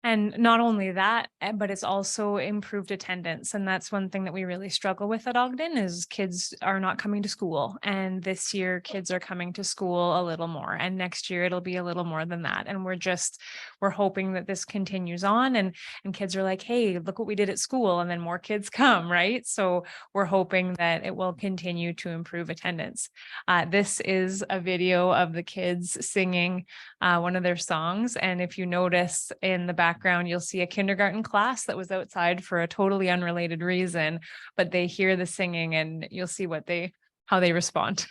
And not only that, but it's also improved attendance. And that's one thing that we really struggle with at Ogden is kids are not coming to school. And this year kids are coming to school a little more. And next year it'll be a little more than that. And we're hoping that this continues on and kids are like, hey, look what we did at school. And then more kids come, right? So we're hoping that it will continue to improve attendance. This is a video of the kids singing one of their songs. And if you notice in the background, you'll see a kindergarten class that was outside for a totally unrelated reason, but they hear the singing and you'll see how they respond.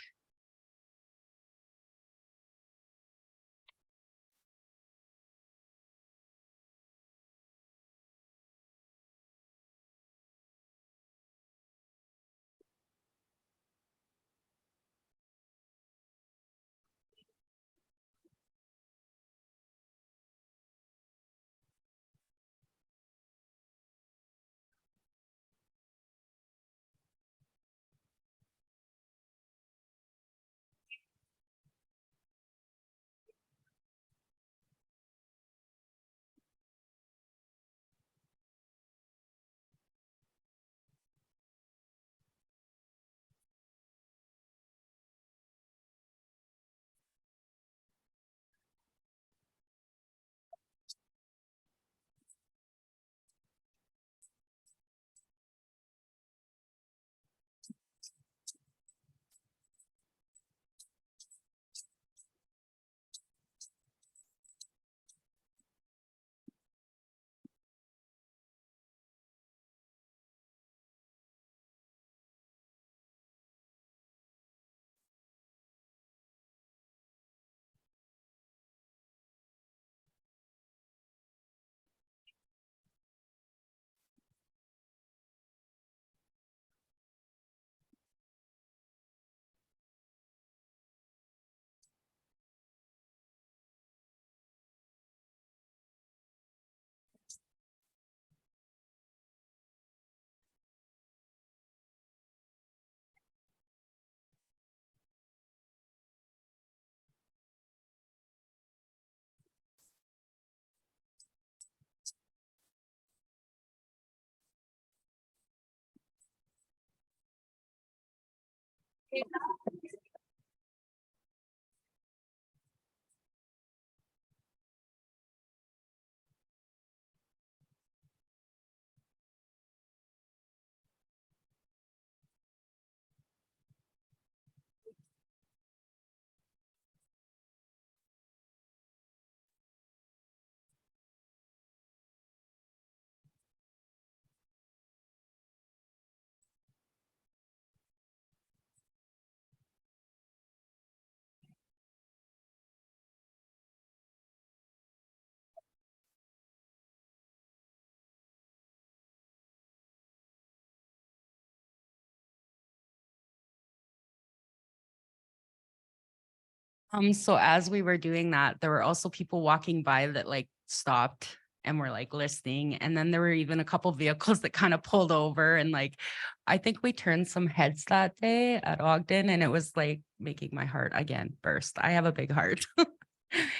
So as we were doing that, there were also people walking by that like stopped and were like listening. And then there were even a couple vehicles that kind of pulled over and like, I think we turned some heads that day at Ogden and it was like making my heart again burst. I have a big heart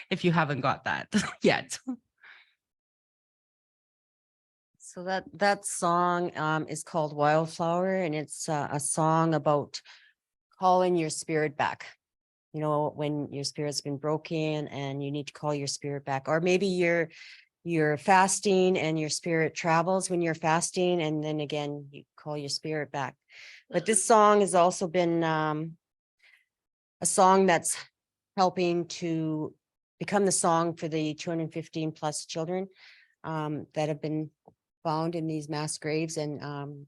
if you haven't got that yet. So that song is called Wildflower, and it's a song about calling your spirit back. You know, when your spirit's been broken and you need to call your spirit back, or maybe you're fasting and your spirit travels when you're fasting, and then again you call your spirit back. But this song has also been a song that's helping to become the song for the 215 plus children that have been found in these mass graves. And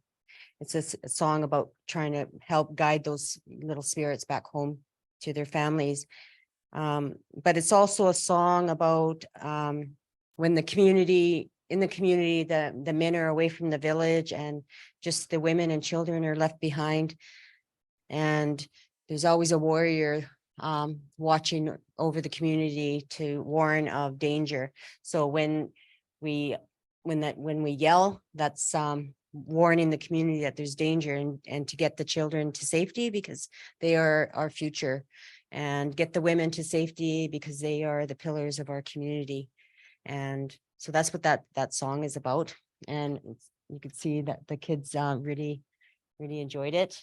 it's a song about trying to help guide those little spirits back home to their families. But it's also a song about when the community, the men are away from the village and just the women and children are left behind. And there's always a warrior watching over the community to warn of danger. So when we yell, that's warning the community that there's danger, and to get the children to safety because they are our future, and get the women to safety because they are the pillars of our community. And so that's what that song is about. And you could see that the kids really enjoyed it.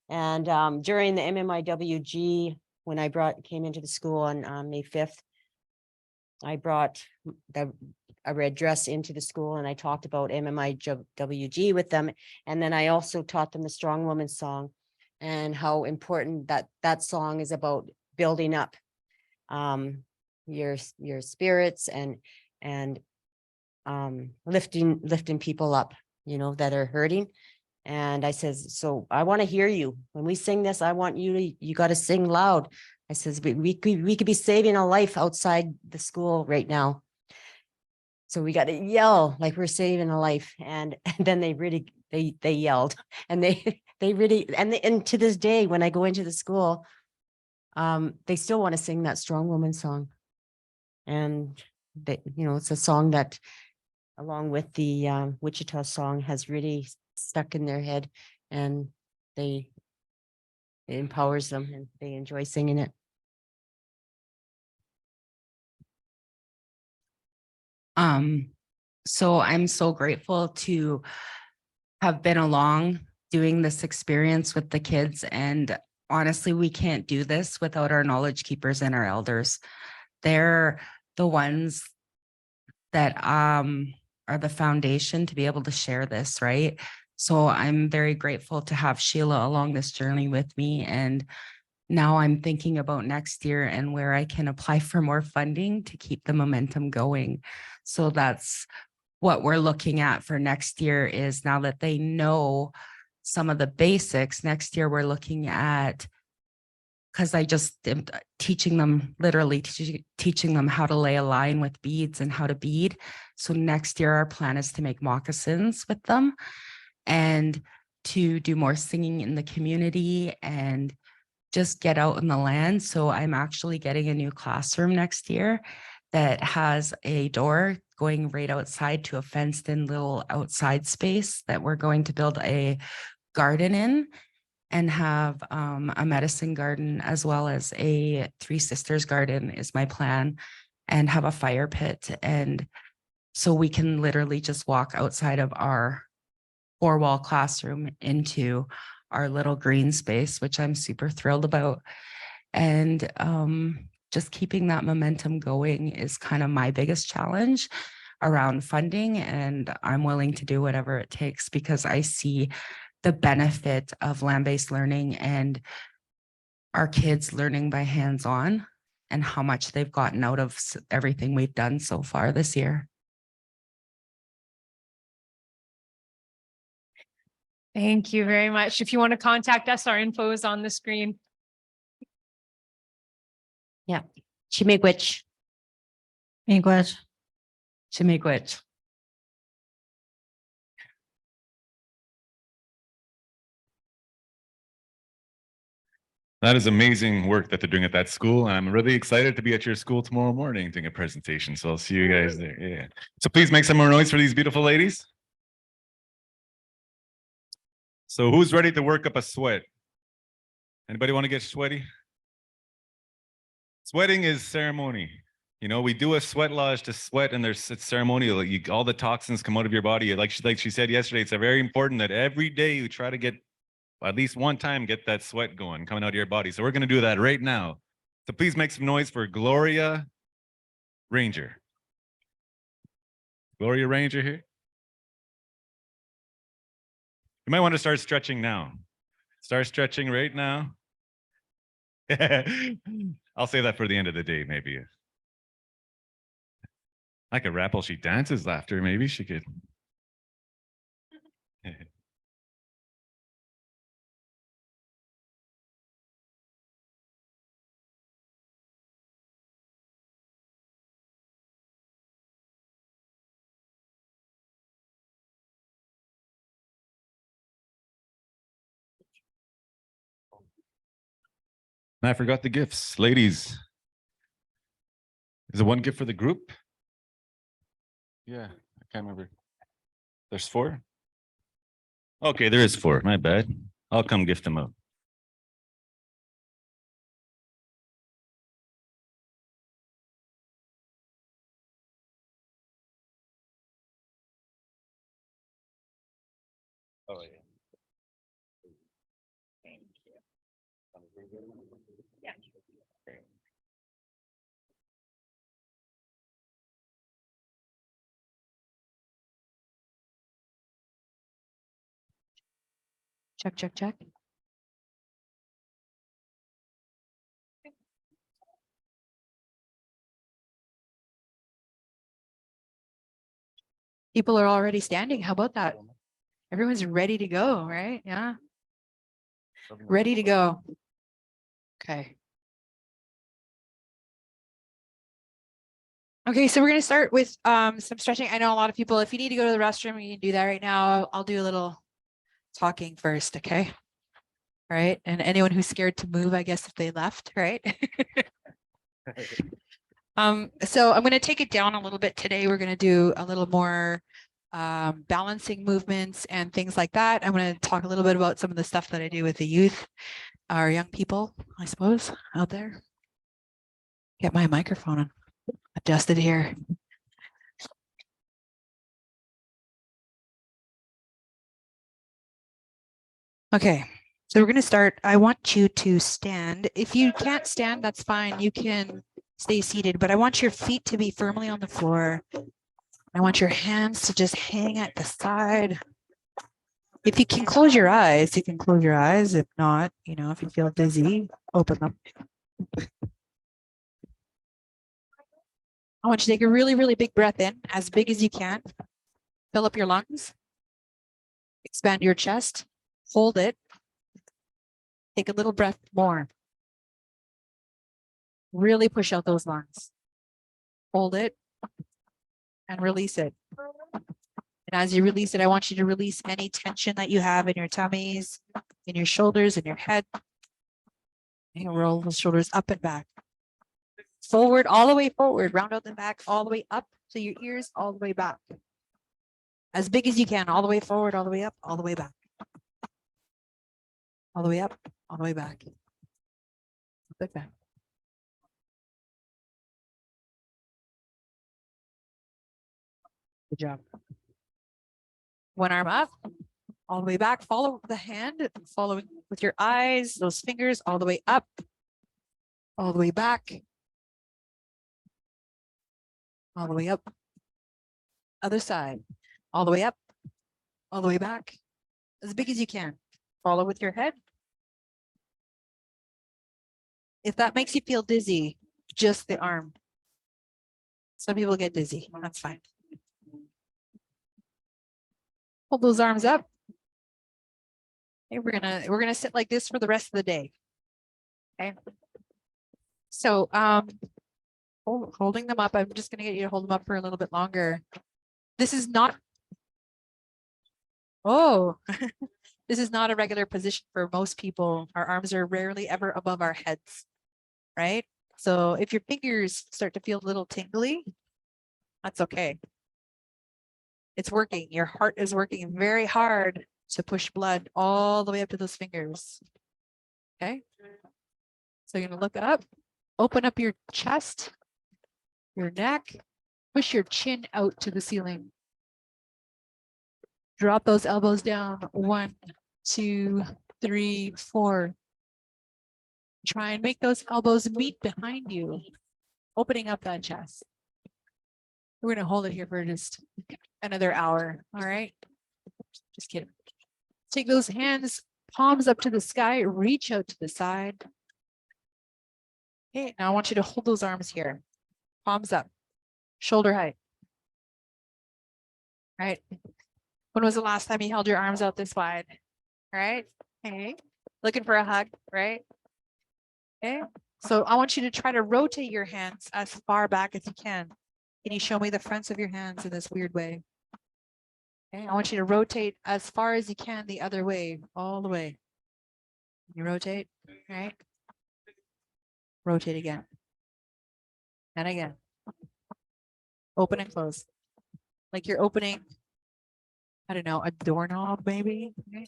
And during the MMIWG, when I came into the school on May 5th, I brought a red dress into the school and I talked about MMIWG with them. And then I also taught them the Strong Woman song and how important that song is about building up your spirits and lifting people up, you know, that are hurting. And I says, so I want to hear you. When we sing this, I want you got to sing loud. I says, we could be saving a life outside the school right now. So we got to yell like we're saving a life. And then they yelled, and they really, and to this day, when I go into the school, they still want to sing that Strong Woman song. And they, you know, it's a song that, along with the Wichita song, has really stuck in their head, and it empowers them and they enjoy singing it. So I'm so grateful to have been along doing this experience with the kids. And honestly, we can't do this without our knowledge keepers and our elders. They're the ones that are the foundation to be able to share this, right? So I'm very grateful to have Sheila along this journey with me. And now I'm thinking about next year and where I can apply for more funding to keep the momentum going. So that's what we're looking at for next year, is now that they know some of the basics, next year we're looking at, because I just am teaching them, literally teaching them how to lay a line with beads and how to bead. So next year our plan is to make moccasins with them and to do more singing in the community and just get out in the land. So I'm actually getting a new classroom next year that has a door going right outside to a fenced in little outside space that we're going to build a garden in, and have a medicine garden as well as a Three Sisters garden is my plan, and have a fire pit. And so we can literally just walk outside of our 4-wall classroom into our little green space, which I'm super thrilled about. And just keeping that momentum going is kind of my biggest challenge around funding. And I'm willing to do whatever it takes because I see the benefit of land-based learning and our kids learning by hands-on and how much they've gotten out of everything we've done so far this year. Thank you very much. If you want to contact us, our info is on the screen. Chimigwich. Miigwech. Chimiigwech. That is amazing work that they're doing at that school. And I'm really excited to be at your school tomorrow morning doing a presentation. So I'll see you guys there. Yeah. So please make some more noise for these beautiful ladies. So who's ready to work up a sweat? Anybody want to get sweaty? Sweating is ceremony. You know, we do a sweat lodge to sweat, and it's ceremonial. All the toxins come out of your body. Like she said yesterday, it's very important that every day you try to get at least one time, get that sweat going, coming out of your body. So we're going to do that right now. So please make some noise for Gloria Ranger. Gloria Ranger here. You might want to start stretching now. Start stretching right now. I'll say that for the end of the day, maybe. I could rap while she dances laughter. Maybe she could. And I forgot the gifts. Ladies, is it one gift for the group? Yeah, I can't remember. There's 4? Okay, there is 4. My bad. I'll come gift them out. Oh, yeah. Thank you. Yeah. Check, check, check. People are already standing. How about that? Everyone's ready to go, right? Yeah, ready to go. Okay. Okay, so we're gonna start with some stretching. I know a lot of people, if you need to go to the restroom, you can do that right now. I'll do a little talking first, okay? All right, and anyone who's scared to move, I guess if they left, right? So I'm gonna take it down a little bit today. We're gonna do a little more balancing movements and things like that. I'm going to talk a little bit about some of the stuff that I do with the youth, our young people, I suppose, out there. Get my microphone adjusted here. Okay, so we're going to start. I want you to stand. If you can't stand, that's fine. You can stay seated, but I want your feet to be firmly on the floor. I want your hands to just hang at the side. If you can close your eyes, you can close your eyes. If not, you know, if you feel dizzy, open them. I want you to take a really, really big breath in, as big as you can. Fill up your lungs. Expand your chest. Hold it. Take a little breath more. Really push out those lungs. Hold it and release it. And as you release it, I want you to release any tension that you have in your tummies, in your shoulders, in your head. And roll the shoulders up and back. Forward, all the way forward. Round out the back, all the way up. So your ears all the way back. As big as you can, all the way forward, all the way up, all the way back. All the way up, all the way back. Good back. Good job. One arm up, all the way back. Follow the hand, following with your eyes, those fingers all the way up, all the way back, all the way up. Other side, all the way up, all the way back, as big as you can. Follow with your head. If that makes you feel dizzy, just the arm. Some people get dizzy, that's fine. Hold those arms up. Okay, we're gonna sit like this for the rest of the day. Okay. So holding them up, I'm just gonna get you to hold them up for a little bit longer. This is not, oh, this is not a regular position for most people. Our arms are rarely ever above our heads, right? So if your fingers start to feel a little tingly, that's okay. It's working. Your heart is working very hard to push blood all the way up to those fingers. Okay. So you're gonna look up, open up your chest, your neck, push your chin out to the ceiling. Drop those elbows down. 1, 2, 3, 4. Try and make those elbows meet behind you, opening up that chest. We're gonna hold it here for just another hour. All right. Just kidding. Take those hands, palms up to the sky, reach out to the side. Okay, now I want you to hold those arms here. Palms up, shoulder height. All right. When was the last time you held your arms out this wide? All right. Okay. Looking for a hug, right? Okay. So I want you to try to rotate your hands as far back as you can. Can you show me the fronts of your hands in this weird way? Okay. I want you to rotate as far as you can the other way, all the way. You rotate, right? Rotate again. And again. Open and close. Like you're opening, I don't know, a doorknob maybe. Okay.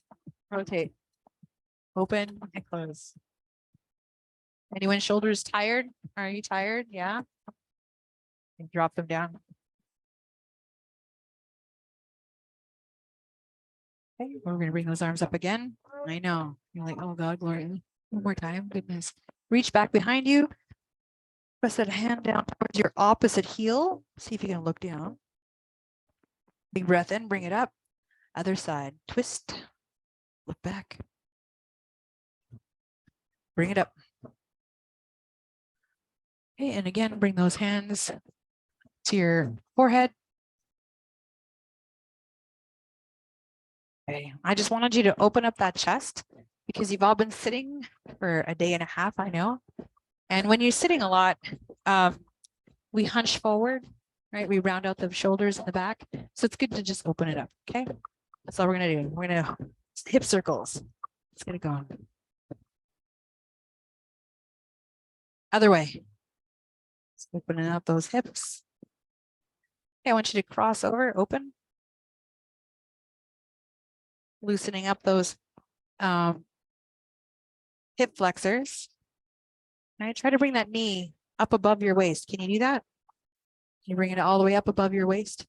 Rotate. Open and close. Anyone's shoulders tired? Are you tired? Yeah. And drop them down. Okay, we're gonna bring those arms up again. I know. You're like, oh God, Gloria. One more time. Goodness. Reach back behind you. Press that hand down towards your opposite heel. See if you can look down. Big breath in, bring it up. Other side. Twist. Look back. Bring it up. Okay, and again, bring those hands to your forehead. Okay, I just wanted you to open up that chest because you've all been sitting for a day and a half, I know. And when you're sitting a lot, we hunch forward, right? We round out the shoulders and the back. So it's good to just open it up, okay? That's all we're gonna do. We're gonna hip circles. Let's get it going. Other way. Just opening up those hips. Okay, I want you to cross over, open. Loosening up those hip flexors. All right, try to bring that knee up above your waist. Can you do that? Can you bring it all the way up above your waist?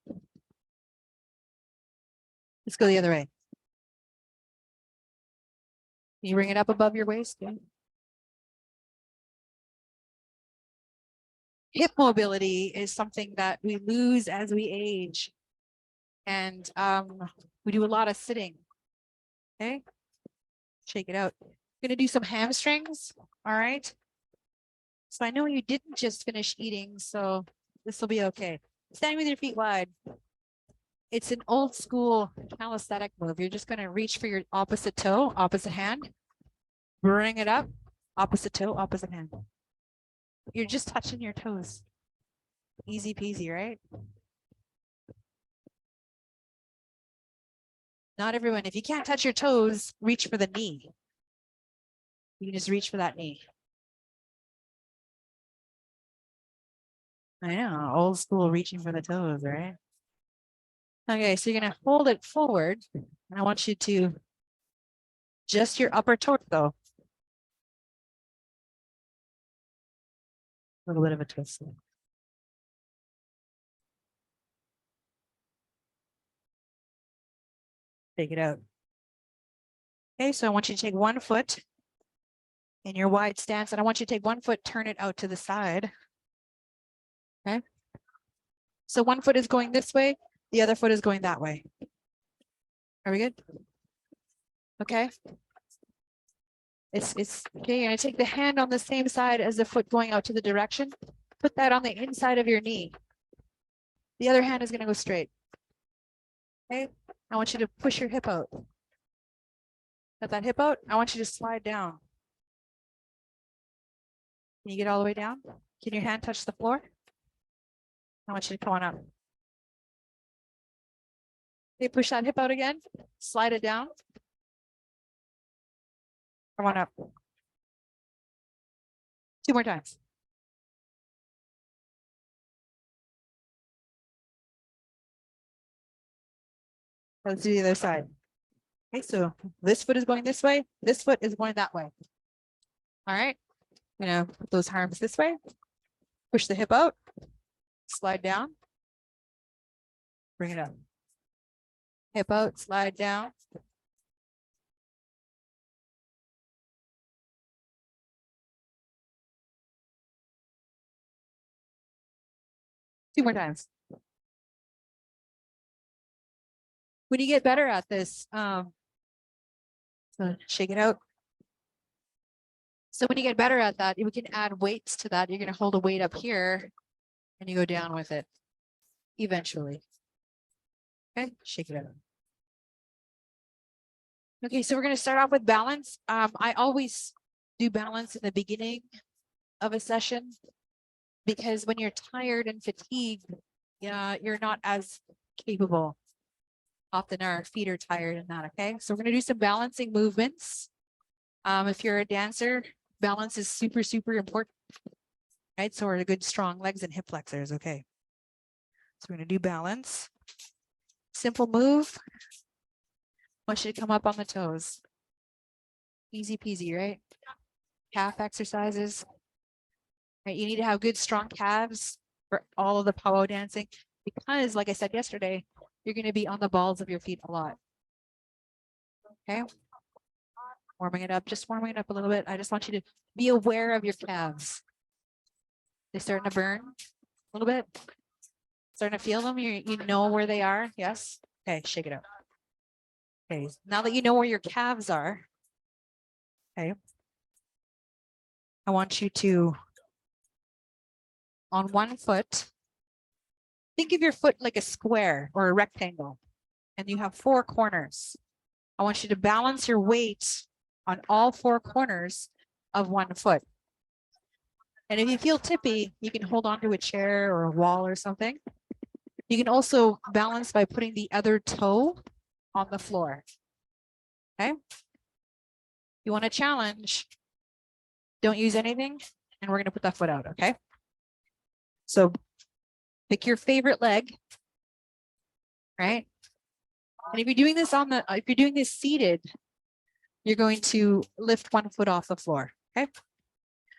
Let's go the other way. Can you bring it up above your waist? Yeah. Hip mobility is something that we lose as we age. And we do a lot of sitting. Okay. Shake it out. Gonna do some hamstrings. All right. So I know you didn't just finish eating, so this will be okay. Standing with your feet wide. It's an old school calisthenic move. You're just gonna reach for your opposite toe, opposite hand. Bring it up. Opposite toe, opposite hand. You're just touching your toes. Easy peasy, right? Not everyone. If you can't touch your toes, reach for the knee. You can just reach for that knee. I know, old school reaching for the toes, right? Okay, so you're gonna hold it forward. And I want you to just your upper torso. A little bit of a twist. Take it out. Okay, so I want you to take 1 foot in your wide stance, and I want you to take 1 foot, turn it out to the side. Okay. So 1 foot is going this way, the other foot is going that way. Are we good? Okay. It's okay. You're gonna take the hand on the same side as the foot going out to the direction. Put that on the inside of your knee. The other hand is gonna go straight. Okay. I want you to push your hip out. Got that hip out? I want you to slide down. Can you get all the way down? Can your hand touch the floor? I want you to come on up. Okay, push that hip out again. Slide it down. Come on up. 2 more times. Let's do the other side. Okay, so this foot is going this way. This foot is going that way. All right. I'm gonna put those arms this way. Push the hip out. Slide down. Bring it up. Hip out, slide down. Two more times. When you get better at this, so shake it out. So when you get better at that, we can add weights to that. You're going to hold a weight up here and you go down with it eventually. Okay, shake it out. Okay, so we're going to start off with balance. I always do balance in the beginning of a session because when you're tired and fatigued, you're not as capable. Often our feet are tired and that. Okay, so we're going to do some balancing movements. If you're a dancer, balance is super, super important. Right, so we're a good strong legs and hip flexors. Okay, so we're going to do balance. Simple move. I want you to come up on the toes. Easy peasy, right? Calf exercises. Right, you need to have good strong calves for all of the powwow dancing because, like I said yesterday, you're going to be on the balls of your feet a lot. Okay. Warming it up, just warming it up a little bit. I just want you to be aware of your calves. They're starting to burn a little bit. Starting to feel them. You know where they are. Yes. Okay, shake it out. Okay, now that you know where your calves are, okay, I want you to, on 1 foot, think of your foot like a square or a rectangle, and you have 4 corners. I want you to balance your weight on all 4 corners of 1 foot. And if you feel tippy, you can hold on to a chair or a wall or something. You can also balance by putting the other toe on the floor. Okay. You want to challenge, don't use anything, and we're going to put that foot out. Okay. So pick your favorite leg. Right. And if you're doing this if you're doing this seated, you're going to lift 1 foot off the floor. Okay.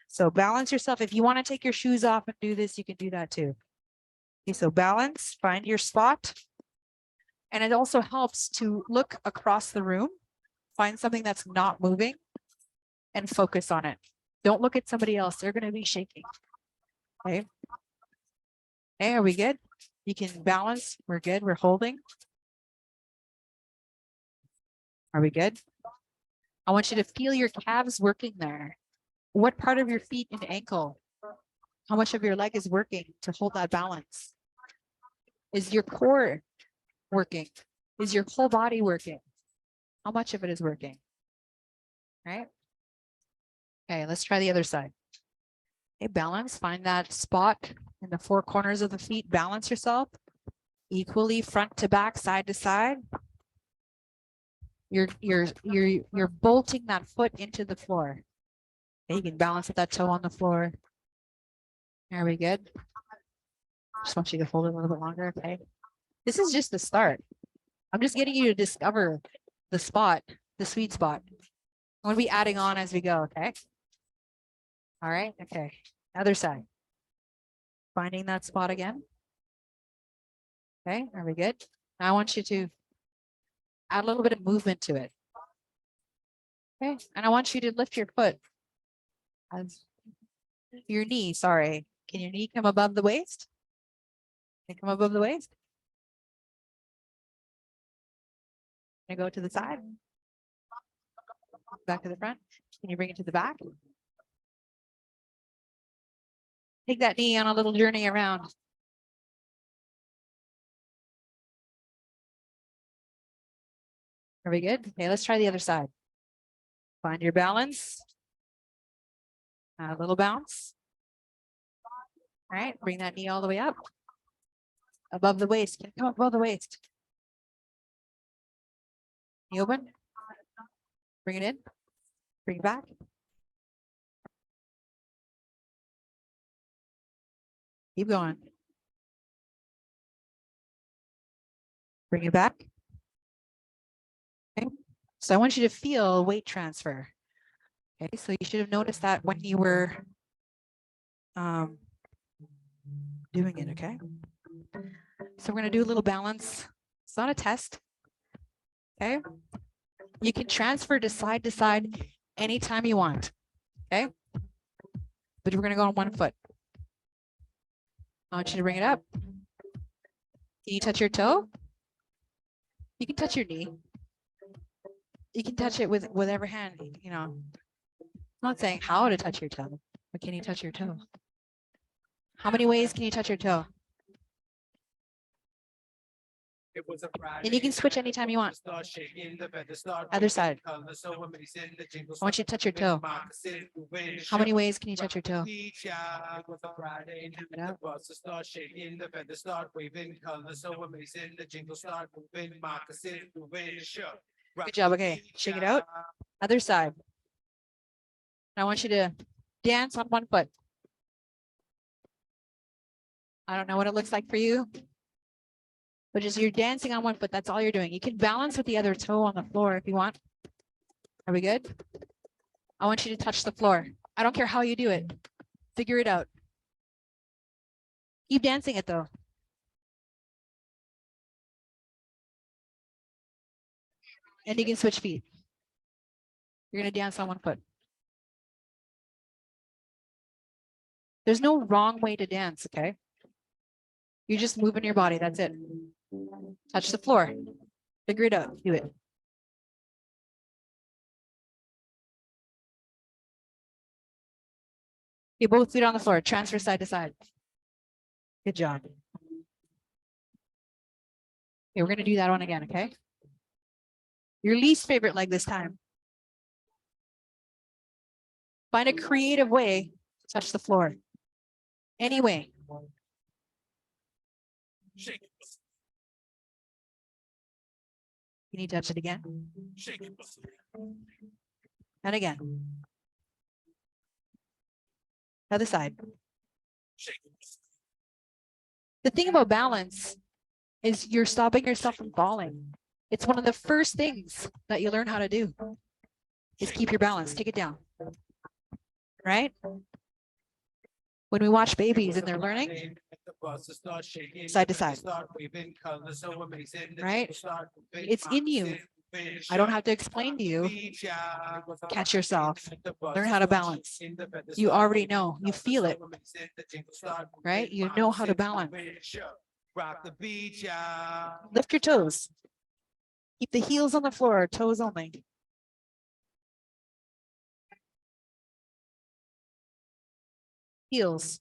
So balance yourself. If you want to take your shoes off and do this, you can do that too. Okay, so balance, find your spot. And it also helps to look across the room, find something that's not moving and focus on it. Don't look at somebody else. They're going to be shaking. Okay. Okay, are we good? You can balance. We're good. We're holding. Are we good? I want you to feel your calves working there. What part of your feet and ankle? How much of your leg is working to hold that balance? Is your core working? Is your whole body working? How much of it is working? Right? Okay, let's try the other side. Okay, balance. Find that spot in the 4 corners of the feet. Balance yourself equally, front to back, side to side. You're bolting that foot into the floor. Okay, you can balance with that toe on the floor. Are we good? Just want you to hold it a little bit longer. Okay. This is just the start. I'm just getting you to discover the spot, the sweet spot. I'm going to be adding on as we go. Okay. All right. Okay. Other side. Finding that spot again. Okay. Are we good? Now I want you to add a little bit of movement to it. Okay, and I want you to lift your foot. As your knee, sorry. Can your knee come above the waist? Can it come above the waist? Can I go to the side? Back to the front? Can you bring it to the back? Take that knee on a little journey around. Are we good? Okay, let's try the other side. Find your balance. A little bounce. All right, bring that knee all the way up. Above the waist. Can it come up above the waist? Knee open. Bring it in. Bring it back. Keep going. Bring it back. Okay. So I want you to feel weight transfer. Okay, so you should have noticed that when you were doing it, okay? So we're gonna do a little balance. It's not a test. Okay. You can transfer to side anytime you want. Okay. But we're gonna go on one foot. I want you to bring it up. Can you touch your toe? You can touch your knee. You can touch it with whatever hand, you know. I'm not saying how to touch your toe, but can you touch your toe? How many ways can you touch your toe? And you can switch anytime you want. Other side. I want you to touch your toe. How many ways can you touch your toe? Good job. Okay, shake it out. Other side. I want you to dance on one foot. I don't know what it looks like for you, but just you're dancing on one foot. That's all you're doing. You can balance with the other toe on the floor if you want. Are we good? I want you to touch the floor. I don't care how you do it. Figure it out. Keep dancing it though. And you can switch feet. You're going to dance on one foot. There's no wrong way to dance, okay? You're just moving your body. That's it. Touch the floor. Figure it out. Do it. You both feet on the floor. Transfer side to side. Good job. Okay, we're going to do that one again, okay? Your least favorite leg this time. Find a creative way to touch the floor. Any way. You need to touch it again. And again. Other side. The thing about balance is you're stopping yourself from falling. It's one of the first things that you learn how to do is keep your balance. Take it down. Right? When we watch babies and they're learning, side to side. Right? It's in you. I don't have to explain to you. Catch yourself. Learn how to balance. You already know. You feel it. Right? You know how to balance. Lift your toes. Keep the heels on the floor, toes only. Heels.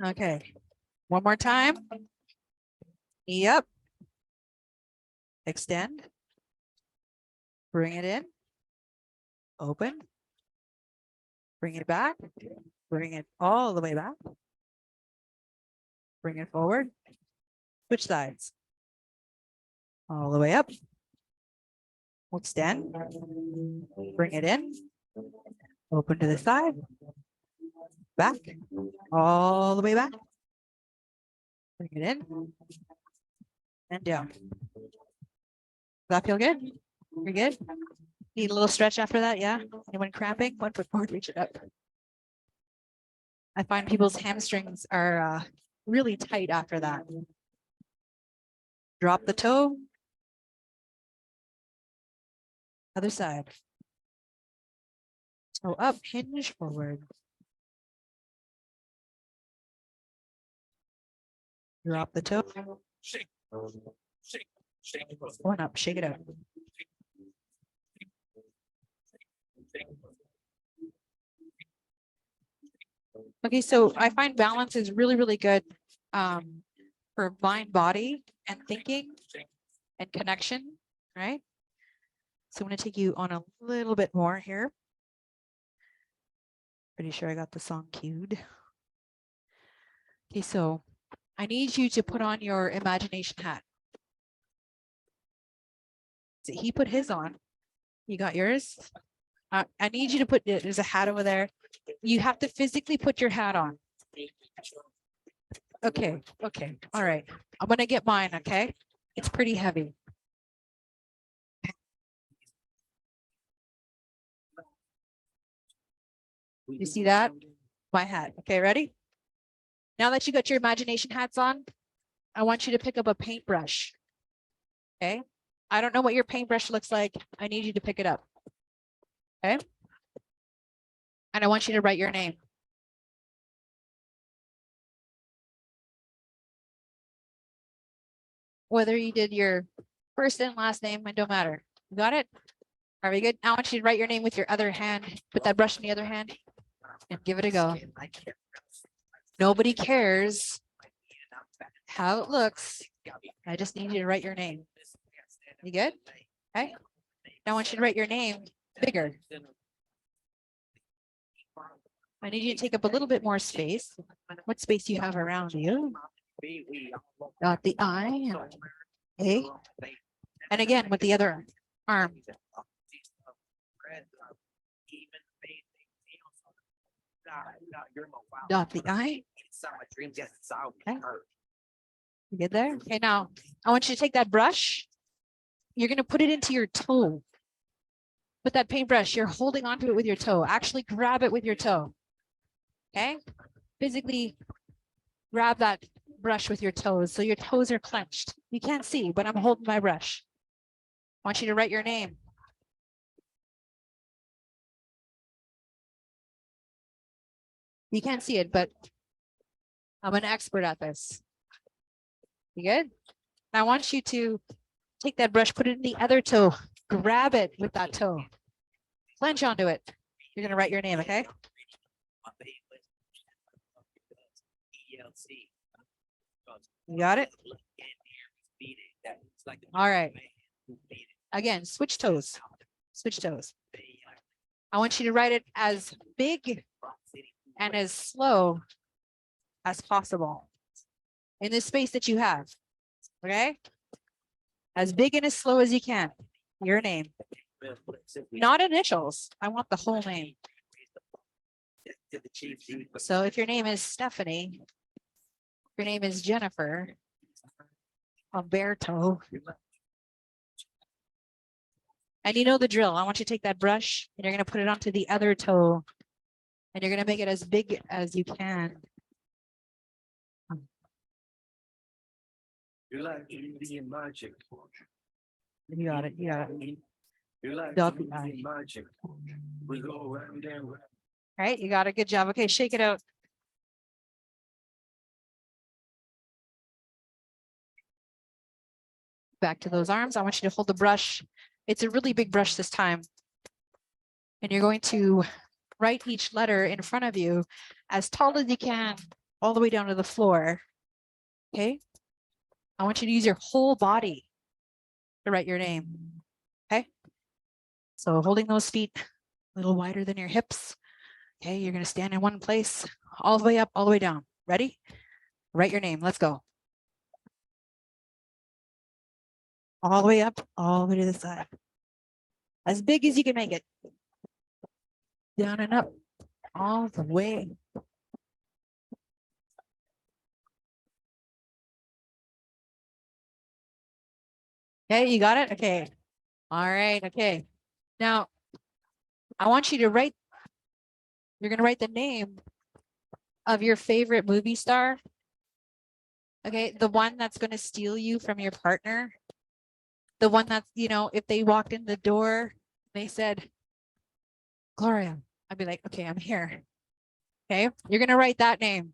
Okay. One more time. Yep. Extend. Bring it in. Open. Bring it back. Bring it all the way back. Bring it forward. Switch sides. All the way up. Extend. Bring it in. Open to the side. Back. All the way back. Bring it in. And down. Does that feel good? You're good? Need a little stretch after that, yeah? Anyone cramping? 1 foot forward, reach it up. I find people's hamstrings are really tight after that. Drop the toe. Other side. Toe up, hinge forward. Drop the toe. One up, shake it out. Okay, so I find balance is really, really good for mind, body, and thinking and connection, right? So I'm going to take you on a little bit more here. Pretty sure I got the song cued. Okay, so I need you to put on your imagination hat. So he put his on. You got yours? I need you to put, there's a hat over there. You have to physically put your hat on. Okay, okay, all right. I'm gonna get mine, okay? It's pretty heavy. You see that? My hat. Okay, ready? Now that you got your imagination hats on, I want you to pick up a paintbrush. Okay? I don't know what your paintbrush looks like. I need you to pick it up. Okay? And I want you to write your name. Whether you did your first and last name, it don't matter. You got it? Are we good? Now I want you to write your name with your other hand. Put that brush in the other hand and give it a go. Nobody cares how it looks. I just need you to write your name. You good? Okay. Now I want you to write your name bigger. I need you to take up a little bit more space. What space do you have around you? Dot the I. Okay. And again with the other arm. Dot the I. Okay. You good there? Okay, now I want you to take that brush. You're going to put it into your toe. With that paintbrush, you're holding onto it with your toe. Actually grab it with your toe. Okay? Physically grab that brush with your toes. So your toes are clenched. You can't see, but I'm holding my brush. I want you to write your name. You can't see it, but I'm an expert at this. You good? I want you to take that brush, put it in the other toe, grab it with that toe, clench onto it. You're going to write your name, okay? You got it? All right. Again, switch toes. Switch toes. I want you to write it as big and as slow as possible in the space that you have. Okay? As big and as slow as you can. Your name. Not initials. I want the whole name. So if your name is Stephanie, your name is Jennifer, Alberto, and you know the drill. I want you to take that brush and you're going to put it onto the other toe and you're going to make it as big as you can. You like Indian magic. You got it. You got it. You like Dot the Indian magic. We go round and round. All right. You got it. Good job. Okay. Shake it out. Back to those arms. I want you to hold the brush. It's a really big brush this time. And you're going to write each letter in front of you as tall as you can, all the way down to the floor. Okay. I want you to use your whole body to write your name. Okay. So holding those feet a little wider than your hips. Okay. You're going to stand in one place all the way up, all the way down. Ready? Write your name. Let's go. All the way up, all the way to the side. As big as you can make it. Down and up, all the way. Okay, you got it? Okay. All right, okay. Now, I want you to write, you're going to write the name of your favorite movie star Okay, the one that's going to steal you from your partner. The one that's, you know, if they walked in the door, they said, Gloria, I'd be like, okay, I'm here. Okay, you're going to write that name.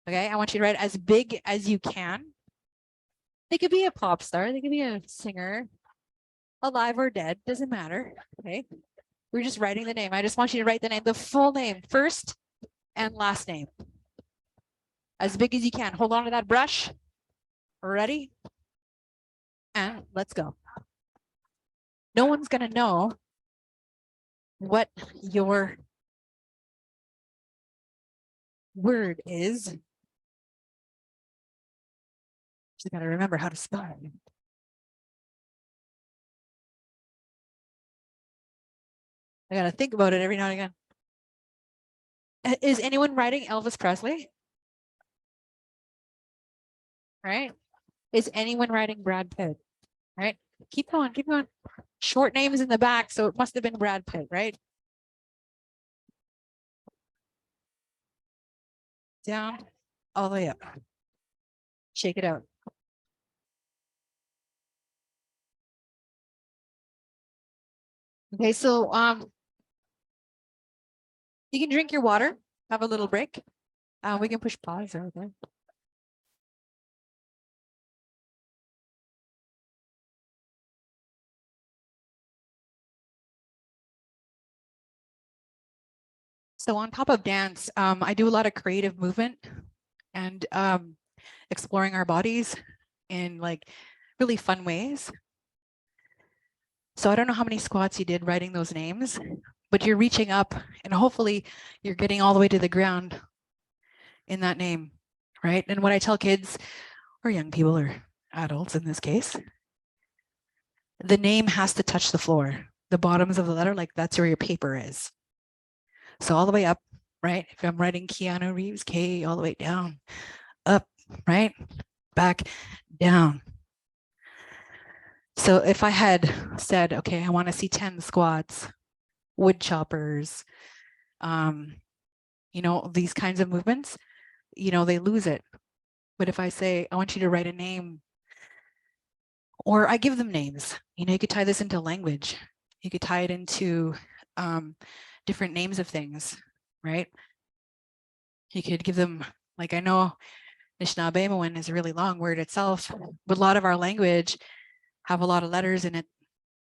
Okay, I want you to write as big as you can. They could be a pop star, they could be a singer, alive or dead, doesn't matter. Okay, we're just writing the name. I just want you to write the name, the full name, first and last name. As big as you can. Hold on to that brush. Ready? And let's go. No one's going to know what your word is. Just got to remember how to spell it. I got to think about it every now and again. Is anyone writing Elvis Presley? Right? Is anyone writing Brad Pitt? Right? Keep going, keep going. Short names in the back, so it must have been Brad Pitt, right? Down, all the way up. Shake it out. Okay, so you can drink your water, have a little break. We can push pause right there. So on top of dance, I do a lot of creative movement and exploring our bodies in like really fun ways. So I don't know how many squats you did writing those names, but you're reaching up and hopefully you're getting all the way to the ground in that name, right? And what I tell kids or young people or adults in this case, the name has to touch the floor, the bottoms of the letter, like that's where your paper is. So all the way up, right? If I'm writing Keanu Reeves, K, all the way down, up, right? Back, down. So if I had said, okay, I want to see 10 squats, wood choppers, you know, these kinds of movements, you know, they lose it. But if I say, I want you to write a name, or I give them names, you know, you could tie this into language. You could tie it into different names of things, right? You could give them, like I know Anishinaabe is a really long word itself, but a lot of our language have a lot of letters in it.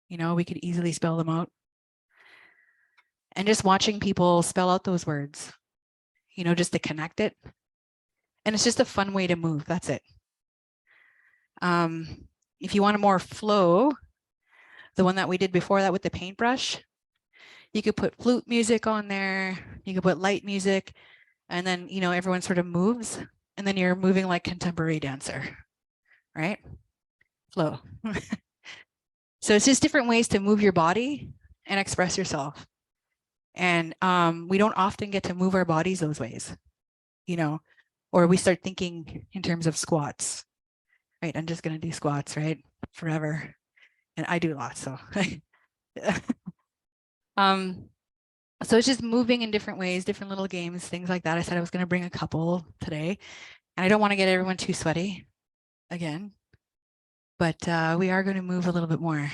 You know, we could easily spell them out. And just watching people spell out those words, you know, just to connect it. And it's just a fun way to move. That's it. If you want a more flow, the one that we did before that with the paintbrush, you could put flute music on there. You could put light music, and then, you know, everyone sort of moves, and then you're moving like contemporary dancer, right? Flow. So it's just different ways to move your body and express yourself. And we don't often get to move our bodies those ways, you know, or we start thinking in terms of squats, right? I'm just going to do squats, right? Forever. And I do lots, so. So it's just moving in different ways, different little games, things like that. I said I was going to bring a couple today, and I don't want to get everyone too sweaty again, but we are going to move a little bit more.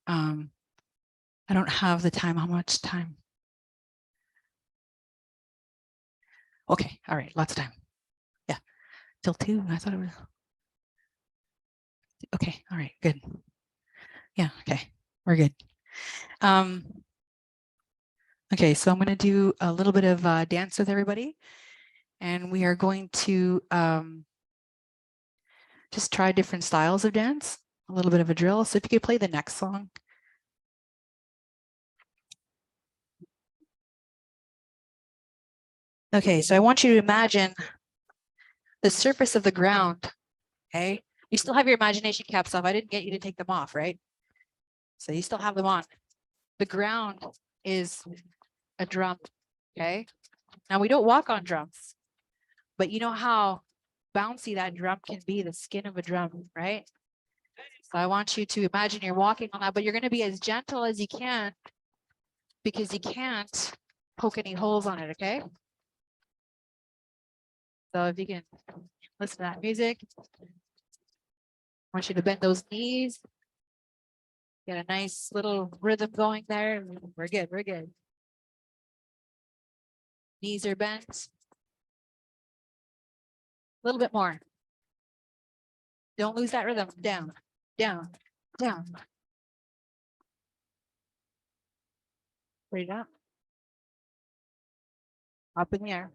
I don't have the time. How much time? Okay. All right. Lots of time. Yeah. Till 2. I thought it was. Okay. All right. Good. Yeah. Okay. We're good. Okay. So I'm going to do a little bit of dance with everybody, and we are going to just try different styles of dance, a little bit of a drill. So if you could play the next song. Okay, so I want you to imagine the surface of the ground, okay? You still have your imagination caps off. I didn't get you to take them off, right? So you still have them on. The ground is a drum, okay? Now we don't walk on drums, but you know how bouncy that drum can be, the skin of a drum, right? So I want you to imagine you're walking on that, but you're going to be as gentle as you can because you can't poke any holes on it, okay? So if you can listen to that music. I want you to bend those knees. Get a nice little rhythm going there. We're good, we're good. Knees are bent. A little bit more. Don't lose that rhythm. Down, down, down. Bring it up. Up in the air.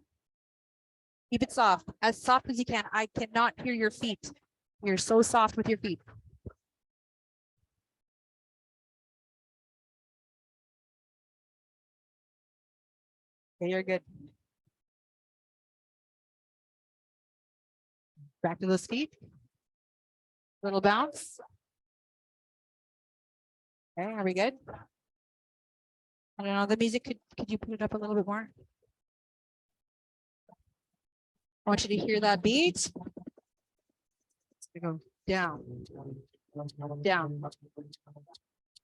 Keep it soft as you can. I cannot hear your feet. You're so soft with your feet. Okay, you're good. Back to those feet. Little bounce. Okay, are we good? I don't know, the music, could you put it up a little bit more? I want you to hear that beat. We go down, down.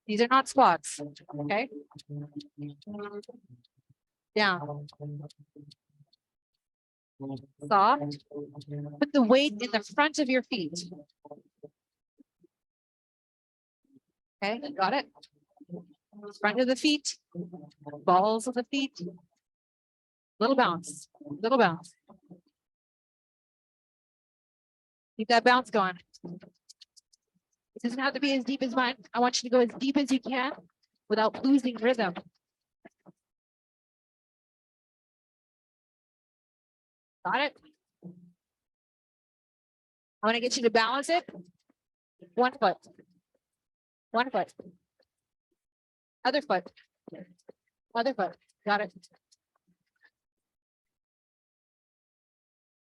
These are not squats, okay? Down. Soft. Put the weight in the front of your feet. Okay, got it? Front of the feet, balls of the feet. Little bounce, little bounce. Keep that bounce going. It doesn't have to be as deep as mine. I want you to go as deep as you can without losing rhythm. Got it? I want to get you to balance it. 1 foot. 1 foot. Other foot. Other foot. Got it.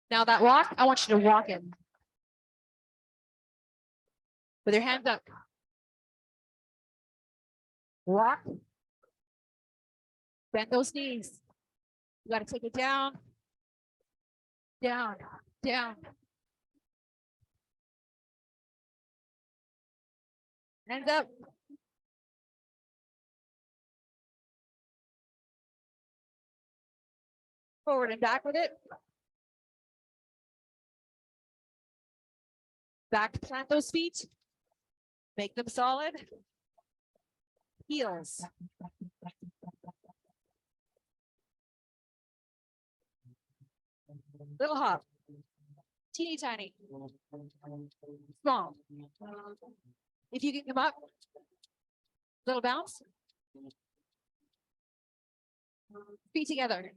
Now that walk, I want you to walk it. With your hands up. Walk. Bend those knees. You got to take it down. Down. Down. Hands up. Forward and back with it. Back, plant those feet. Make them solid. Heels. Little hop. Teeny tiny. Small. If you can come up. Little bounce. Feet together.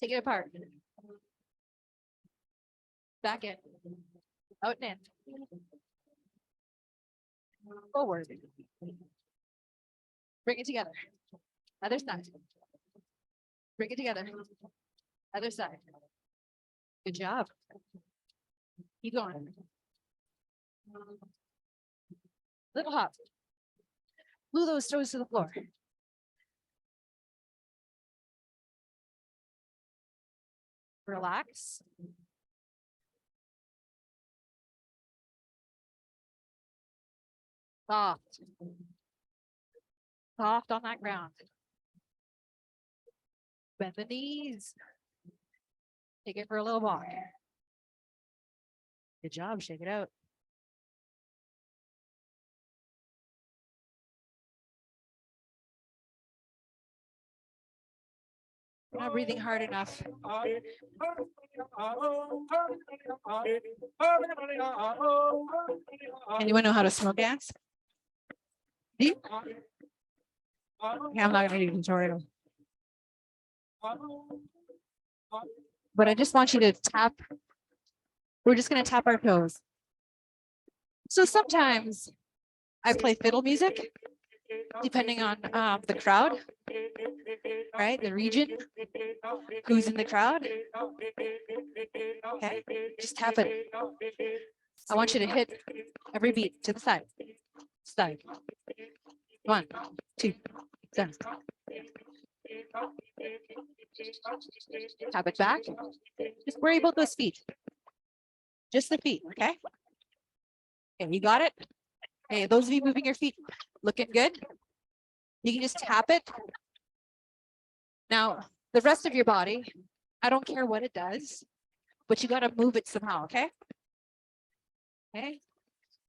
Take it apart. Back in. Out and in. Forward. Bring it together. Other side. Bring it together. Other side. Good job. Keep going. Little hop. Glue those toes to the floor. Relax. Soft. Soft on that ground. Bend the knees. Take it for a little walk. Good job. Shake it out. You're not breathing hard enough. Anyone know how to smoke gas? Do you? Okay, I'm not gonna do tutorial. But I just want you to tap. We're just gonna tap our toes. So sometimes I play fiddle music, depending on the crowd, right? The region, who's in the crowd. Okay, just tap it. I want you to hit every beat to the side. Side. 1, 2, 7. Tap it back. Just worry about those feet. Just the feet, okay? Okay, you got it? Hey, those of you moving your feet, looking good. You can just tap it Now, the rest of your body, I don't care what it does, but you gotta move it somehow, okay? Okay,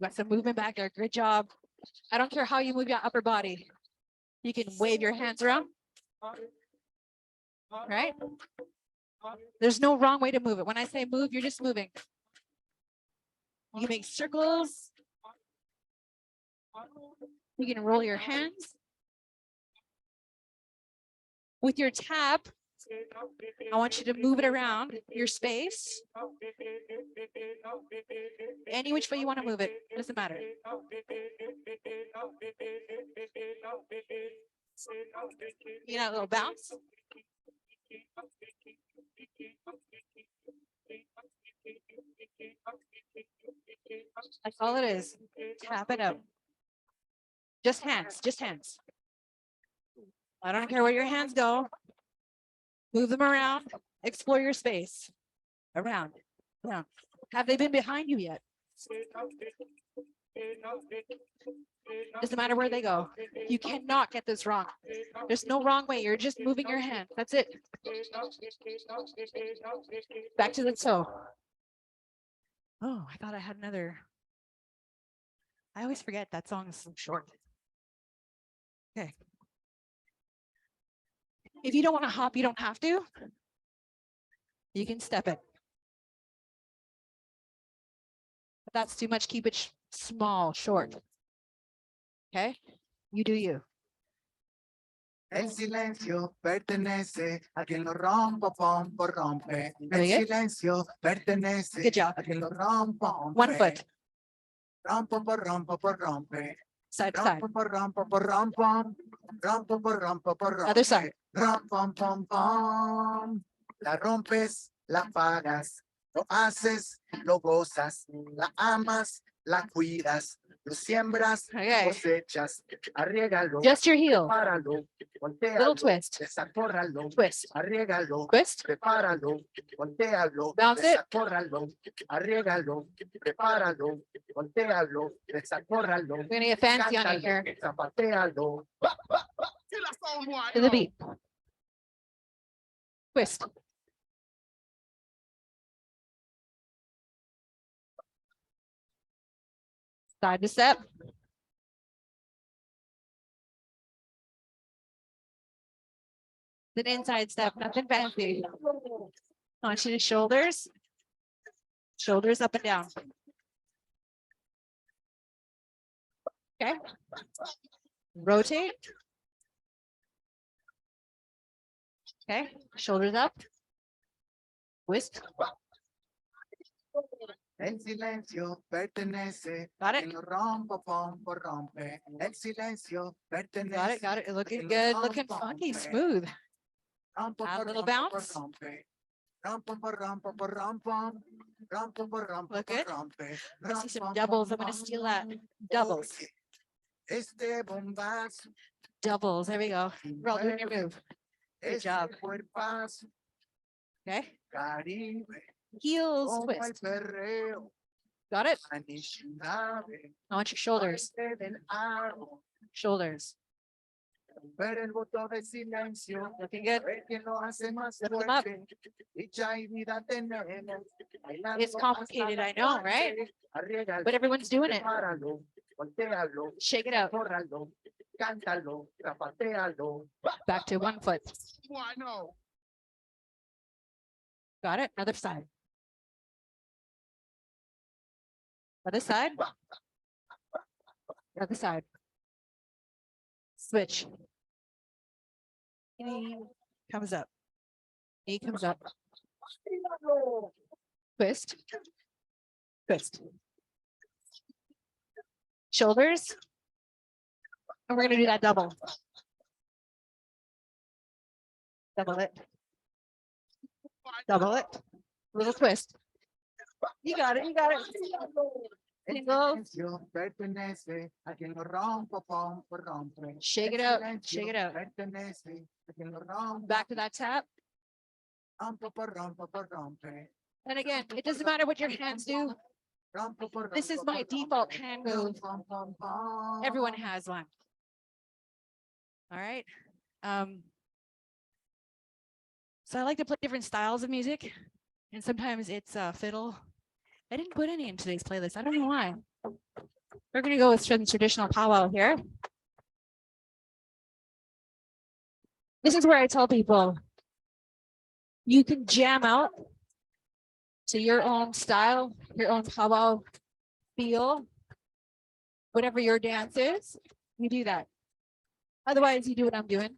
got some movement back there, good job. I don't care how you move your upper body. You can wave your hands around. Right? There's no wrong way to move it. When I say move, you're just moving. You can make circles. You can roll your hands. With your tap, I want you to move it around your space. Any which way you want to move it, doesn't matter. You know, a little bounce. That's all it is. Tap it out. Just hands, just hands. I don't care where your hands go. Move them around, explore your space. Around. Have they been behind you yet? Doesn't matter where they go. You cannot get this wrong. There's no wrong way. You're just moving your hand. That's it. Back to the toe. Oh, I thought I had another. I always forget that song is so short. Okay. If you don't want to hop, you don't have to. You can step it. If that's too much, keep it small, short. Okay? You do you. El silencio pertenece a quien lo rompa, pompo, rompe. El Very good. silencio pertenece Good job. a quien lo rompa, One foot. Rompo, por rompo, por rompe. Side to side. Rompo, por rompo, por rompo. Rompo, por rompo, por rompe. Other side. Rom, pom, pom, pom. La rompes, la pagas. Lo haces, lo gozas. La amas, la cuidas. Lo siembras, Okay. cosechas. Arriégalo. Just your heel. Prepáralo, voltealo, Little twist. desacórralo, Twist. arriégalo, Twist. prepáralo, voltealo, Bounce it. desacórralo, arriégalo, prepáralo, voltealo, desacórralo, We're gonna get fancy on it here. cántalo, zapatealo. To the beat. Twist. Side to step. An inside step, nothing fancy. I want you to shoulders. Shoulders up and down. Okay. Rotate. Okay, shoulders up. Twist. El silencio pertenece Got a it? quien lo rompa, pompo, rompe. El silencio pertenece. Got it, got it. Looking good, looking funky, smooth. Rompo, Add a por little rompo, por bounce. rompe. Rompo, por rompo, por rompo. Rompo, por rompo, Look por good. rompe. I see some Rompo, doubles. I'm pom, gonna pom, steal that. pom. Doubles. Este bombazo, Doubles. There we go. We're all doing your move. Good este job. cuerpazo, Okay. Caribe, Heels como el twist. perreo, Got it? anichilave, I want your shoulders. parte del árbol, Shoulders. ver el voto de silencio, Looking good. ver quién lo hace más Lift them up. fuerte, dicha y vida tenemos, bailando It's complicated, I know, right? Arriégalo, But everyone's doing it. prepáralo, voltealo, Shake it out. córralo, cántalo, zapatealo. Back to one foot. Why no? Got it? Other side. Other side. Other side. Switch. Knee comes up. Knee comes up. Twist. Twist. Shoulders. And we're gonna do that double. Double it. Double it. Little twist. You got it, you got it. El Singles. silencio pertenece a quien lo rompa, pompo, rompe. Shake it El out, silencio shake it out. pertenece a quien lo rompa, Back to that tap. rompo, por rompo, por rompe. And again, it doesn't matter what your hands do. Rompo, por This is rompo, my por default rompe. hand move. Pom, pom, pom. Everyone has one. All right. So I like to play different styles of music, and sometimes it's fiddle. I didn't put any in today's playlist. I don't know why. We're gonna go with some traditional powwow here. This is where I tell people you can jam out to your own style, your own powwow feel, whatever your dance is, you do that. Otherwise, you do what I'm doing.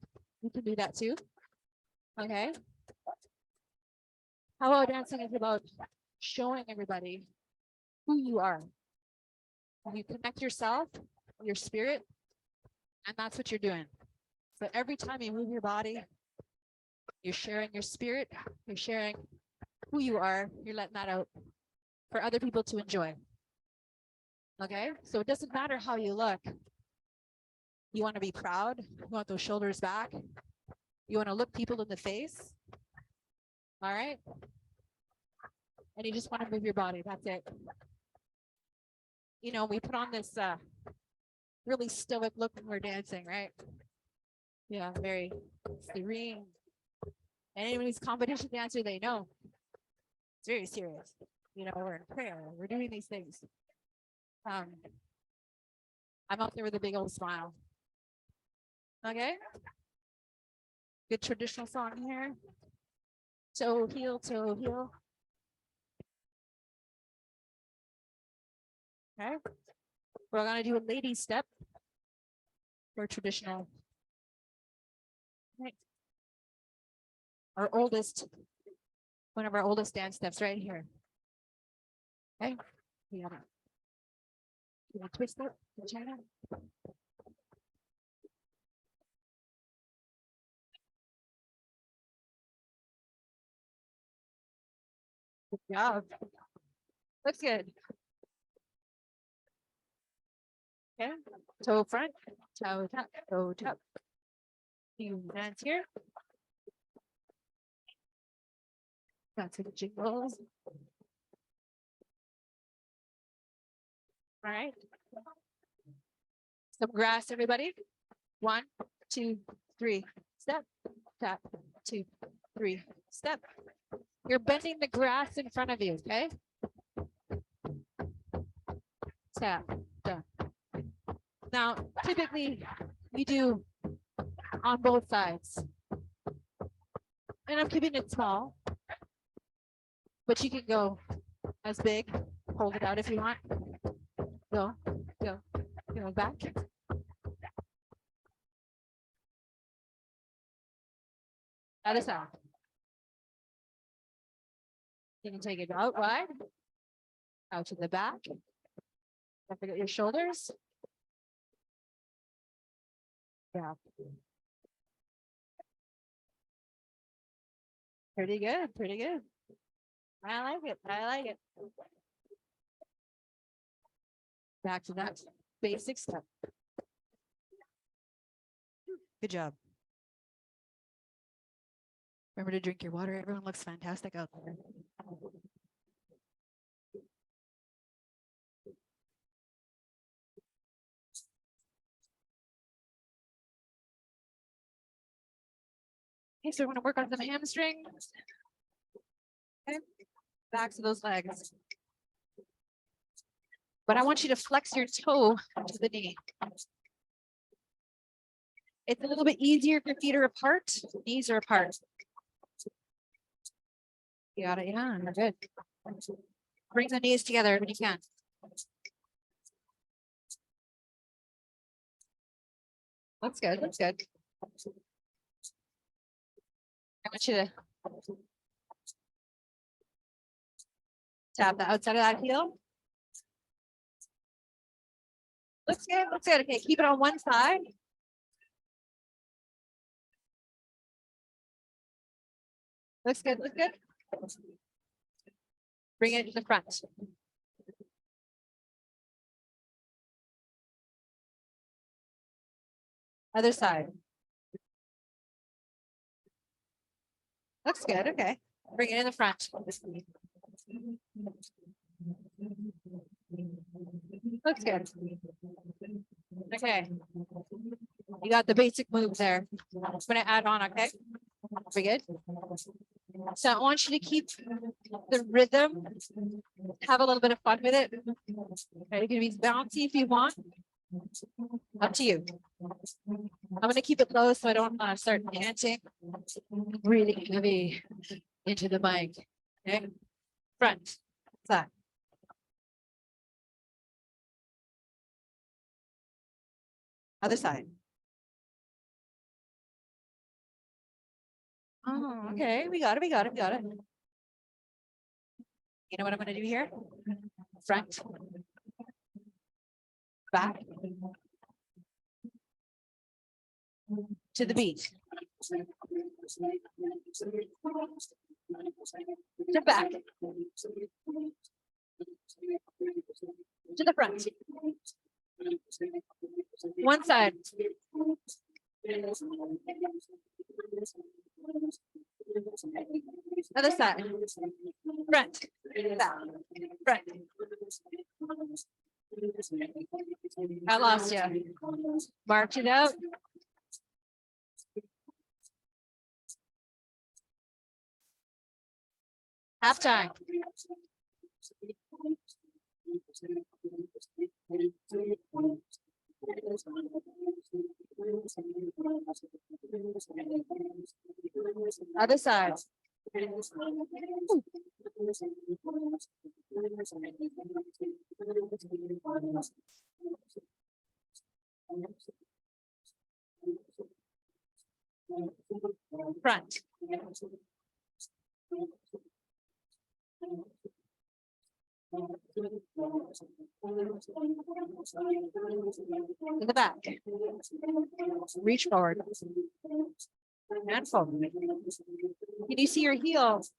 You can do that too. Okay. Powwow dancing is about showing everybody who you are. You connect yourself, your spirit, and that's what you're doing. So every time you move your body, you're sharing your spirit, you're sharing who you are, you're letting that out for other people to enjoy. Okay, so it doesn't matter how you look. You want to be proud, you want those shoulders back, you want to look people in the face. All right. And you just want to move your body. That's it. You know, we put on this really stoic look when we're dancing, right? Yeah, very serene. And anyone who's competition dancer, they know it's very serious. You know, we're in prayer, we're doing these things. I'm out there with a big old smile. Okay. Good traditional song here. Toe heel, toe heel. Okay. We're gonna do a lady step for traditional. Right. Our oldest, one of our oldest dance steps right here. Okay. You gotta twist it, China. Good job. Looks good. Okay. Toe front, toe top, toe top. You dance here. That's the jiggles. All right. Some grass, everybody. 1, 2, 3. Step, tap, 2, 3. Step. You're bending the grass in front of you, okay? Tap, tap. Now, typically, you do on both sides. And I'm keeping it small, but you can go as big. Hold it out if you want. Go, go, go back. Other side. You can take it out wide, out to the back. Don't forget your shoulders. Yeah. Pretty good, pretty good. I like it, I like it. Back to that basic step. Good job. Remember to drink your water. Everyone looks fantastic out there. Okay, so we're gonna work on some hamstrings. Okay, back to those legs. But I want you to flex your toe to the knee. It's a little bit easier if your feet are apart, knees are apart. You got it, yeah, you're good. Bring the knees together when you can. That's good, that's good. I want you to tap the outside of that heel. Looks good, looks good. Okay, keep it on one side. Looks good, looks good. Bring it to the front. Other side. Looks good, okay. Bring it in the front. Looks good. Okay. You got the basic moves there. I'm gonna add on, okay? Very good. So I want you to keep the rhythm, have a little bit of fun with it. Okay, you can be bouncy if you want. Up to you. I'm gonna keep it low so I don't start dancing really heavy into the mic. Okay, front, side. Other side. Oh, okay, we got it, we got it, we got it. You know what I'm gonna do here? Front. Back. To the beat. To back. To the front. One side. Other side. Front. Back. Front. I lost you. March it out. Halftime. Other side. Front. In the back. Reach forward. And forward. Can you see your heels?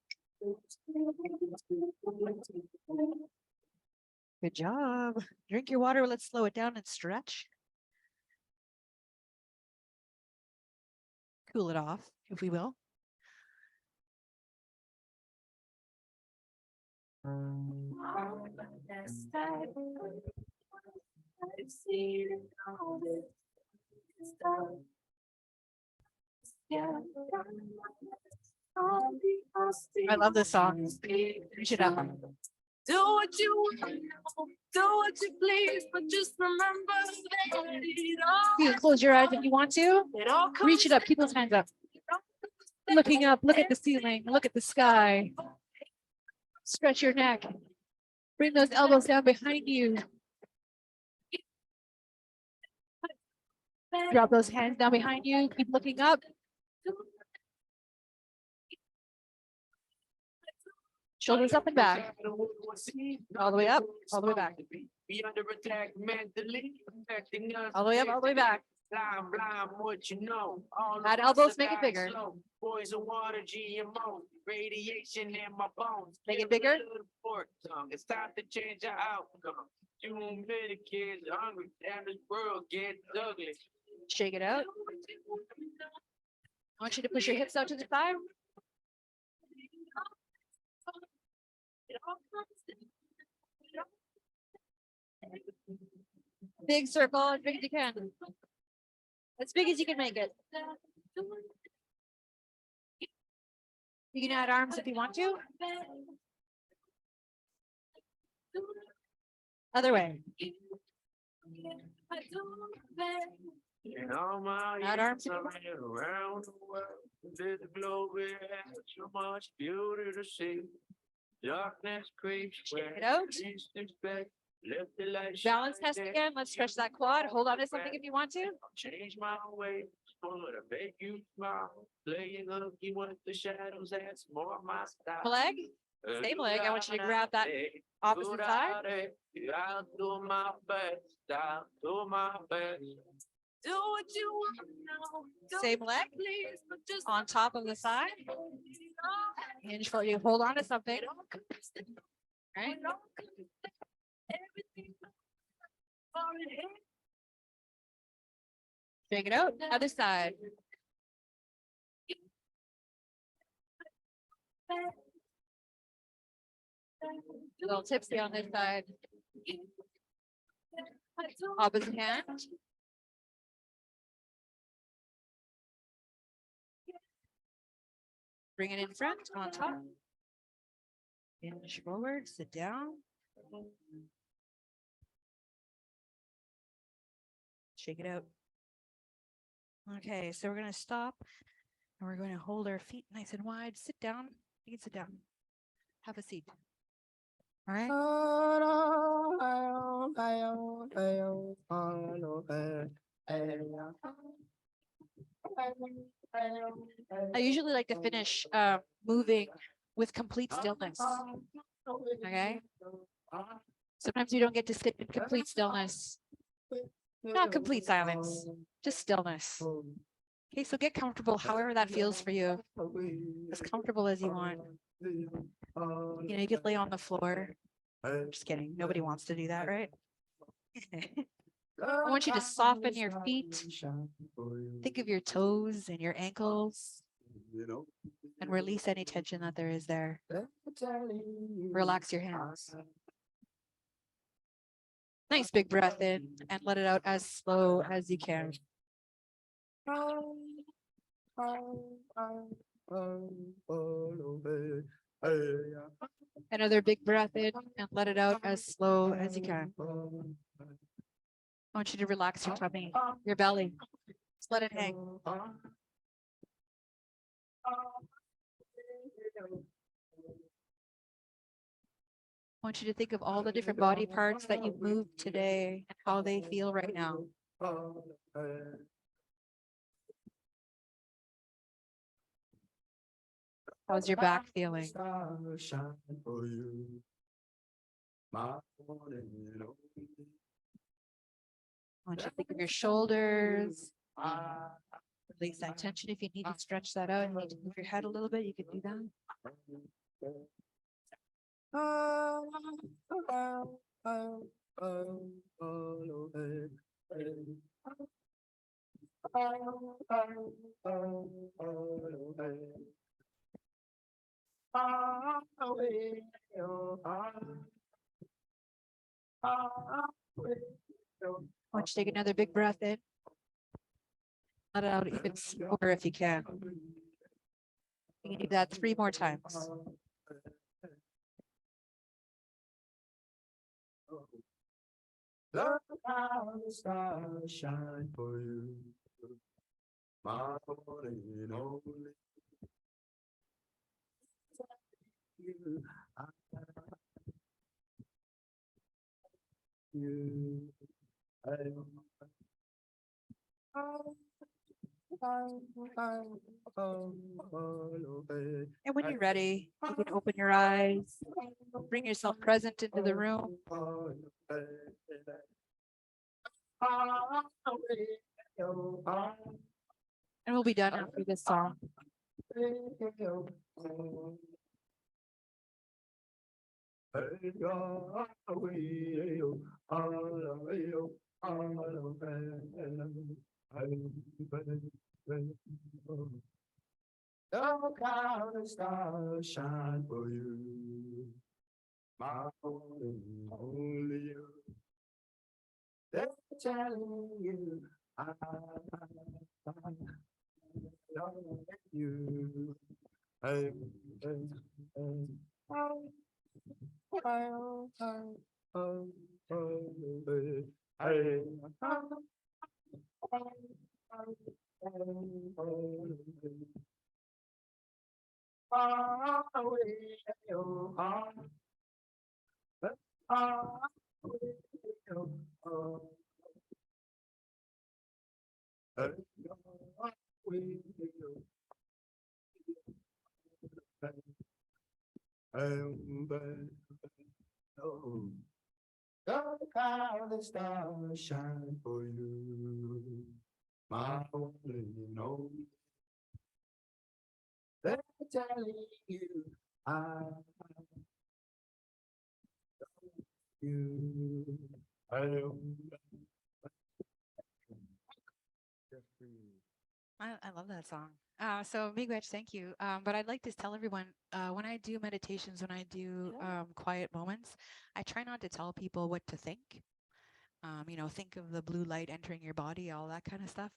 Good job. Drink your water. Let's slow it down and stretch. Cool it off, if we will. I love this song. Reach it up. Do what you want, do what you please, but just remember that You can close your eyes if you want to. it all Reach it up. Keep those hands up. Looking up. Look at the ceiling. Look at the sky. Stretch your neck. Bring those elbows down behind you. Drop those hands down behind you. Keep looking up. Shoulders up and back. All the way up, all the way back. Be under attack mentally, affecting us. All the way up, all the way back. Blind, what you know. All Add of us elbows, are make it dying bigger. slow. Poison water, GMO, radiation in my bones. Make it Give a bigger. little fork tongue. It's time to change our outcome. Too many kids are hungry, and this world gets ugly. Shake it out. I want you to push your hips out to the side. Big circle, as big as you can. As big as you can make it. You can add arms if you want to. Other way. And all my Add arms if you years want. I've been around the world, this globe it has so much beauty to see. Darkness creeps Shake where it out. least expect. Let the light Balance shine test there. again. Let's stretch that quad. Hold on to something if you want to. Change my way, gonna make you smile. Playing hooky with the shadows, that's more my style. Leg, same leg. I want you to grab that opposite side. I'll do my best, I'll do my best. do what you want now. Do Same what leg. you please, but just On top of the side. Hinge for you. Hold on to something. Right? everything. Shake it out. Other side. A little tipsy on this side. Opposite hand. Bring it in front on top. Inch forward, sit down. Shake it out. Okay, so we're gonna stop and we're going to hold our feet nice and wide. Sit down. You can sit down. Have a seat. All right. I usually like to finish moving with complete stillness. Okay. Sometimes you don't get to sit in complete stillness. Not complete silence, just stillness. Okay, so get comfortable however that feels for you. As comfortable as you want. You know, you could lay on the floor. Just kidding. Nobody wants to do that, right? I want you to soften your feet. Think of your toes and your ankles. And release any tension that there is there. Relax your hands. Nice big breath in and let it out as slow as you can. Another big breath in and let it out as slow as you can. I want you to relax your tummy, your belly. Just let it hang. I want you to think of all the different body parts that you've moved today and how they feel right now. How's your back feeling? I want you to think of your shoulders. Release that tension. If you need to stretch that out and need to move your head a little bit, you can do that. I want you to take another big breath in. Let it out even slower if you can. You can do that 3 more times. Look how the stars shine for you, my one and only. You, and when you're ready, you can open your eyes, bring yourself present into the room. And we'll be done after this song. Look how the stars shine for you, my only you. They're telling you I love you. Look how the stars shine for you, my one and only. They're telling you I love you. I love that song. So Miigwech, thank you. But I'd like to tell everyone, when I do meditations, when I do quiet moments, I try not to tell people what to think. You know, think of the blue light entering your body, all that kind of stuff.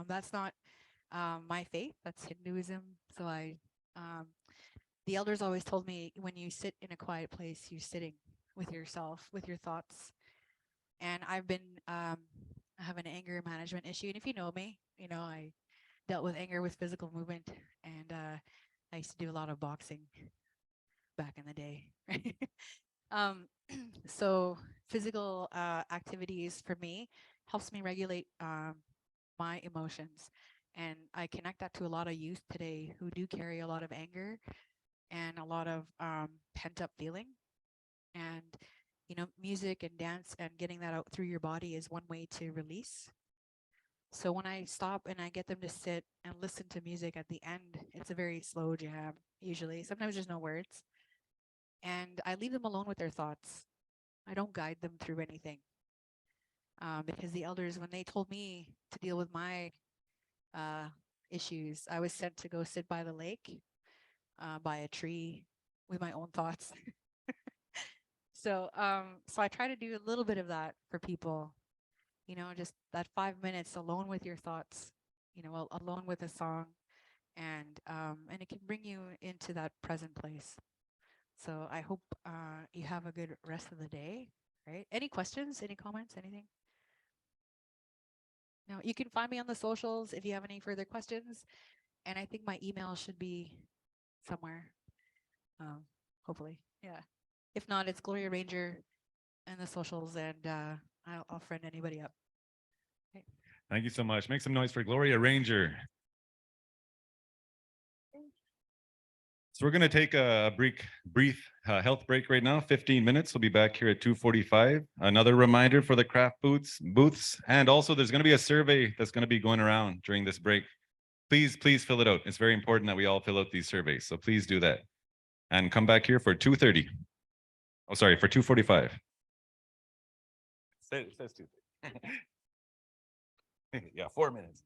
That's not my faith, that's Hinduism. So I The elders always told me when you sit in a quiet place, you're sitting with yourself, with your thoughts. And I've been, I have an anger management issue. And if you know me, you know, I dealt with anger with physical movement. And I used to do a lot of boxing back in the day. um, so physical activities for me helps me regulate my emotions. And I connect that to a lot of youth today who do carry a lot of anger and a lot of pent up feeling. And, you know, music and dance and getting that out through your body is one way to release. So when I stop and I get them to sit and listen to music at the end, it's a very slow jam, usually. Sometimes there's no words. And I leave them alone with their thoughts. I don't guide them through anything. Because the elders, when they told me to deal with my issues, I was sent to go sit by the lake, by a tree with my own thoughts. So I try to do a little bit of that for people, you know, just that 5 minutes alone with your thoughts, you know, alone with a song, and it can bring you into that present place. So I hope you have a good rest of the day, right? Any questions, any comments, anything? No, you can find me on the socials if you have any further questions. And I think my email should be somewhere, hopefully, yeah. If not, it's Gloria Ranger and the socials, and I'll friend anybody up. Thank you so much. Make some noise for Gloria Ranger. So we're going to take a brief health break right now, 15 minutes. We'll be back here at 2:45. Another reminder for the craft booths. And also there's going to be a survey that's going to be going around during this break. Please fill it out. It's very important that we all fill out these surveys. So please do that. And come back here for 2:30. Oh, sorry, for 2:45. It says 2:30. Yeah, 4 minutes.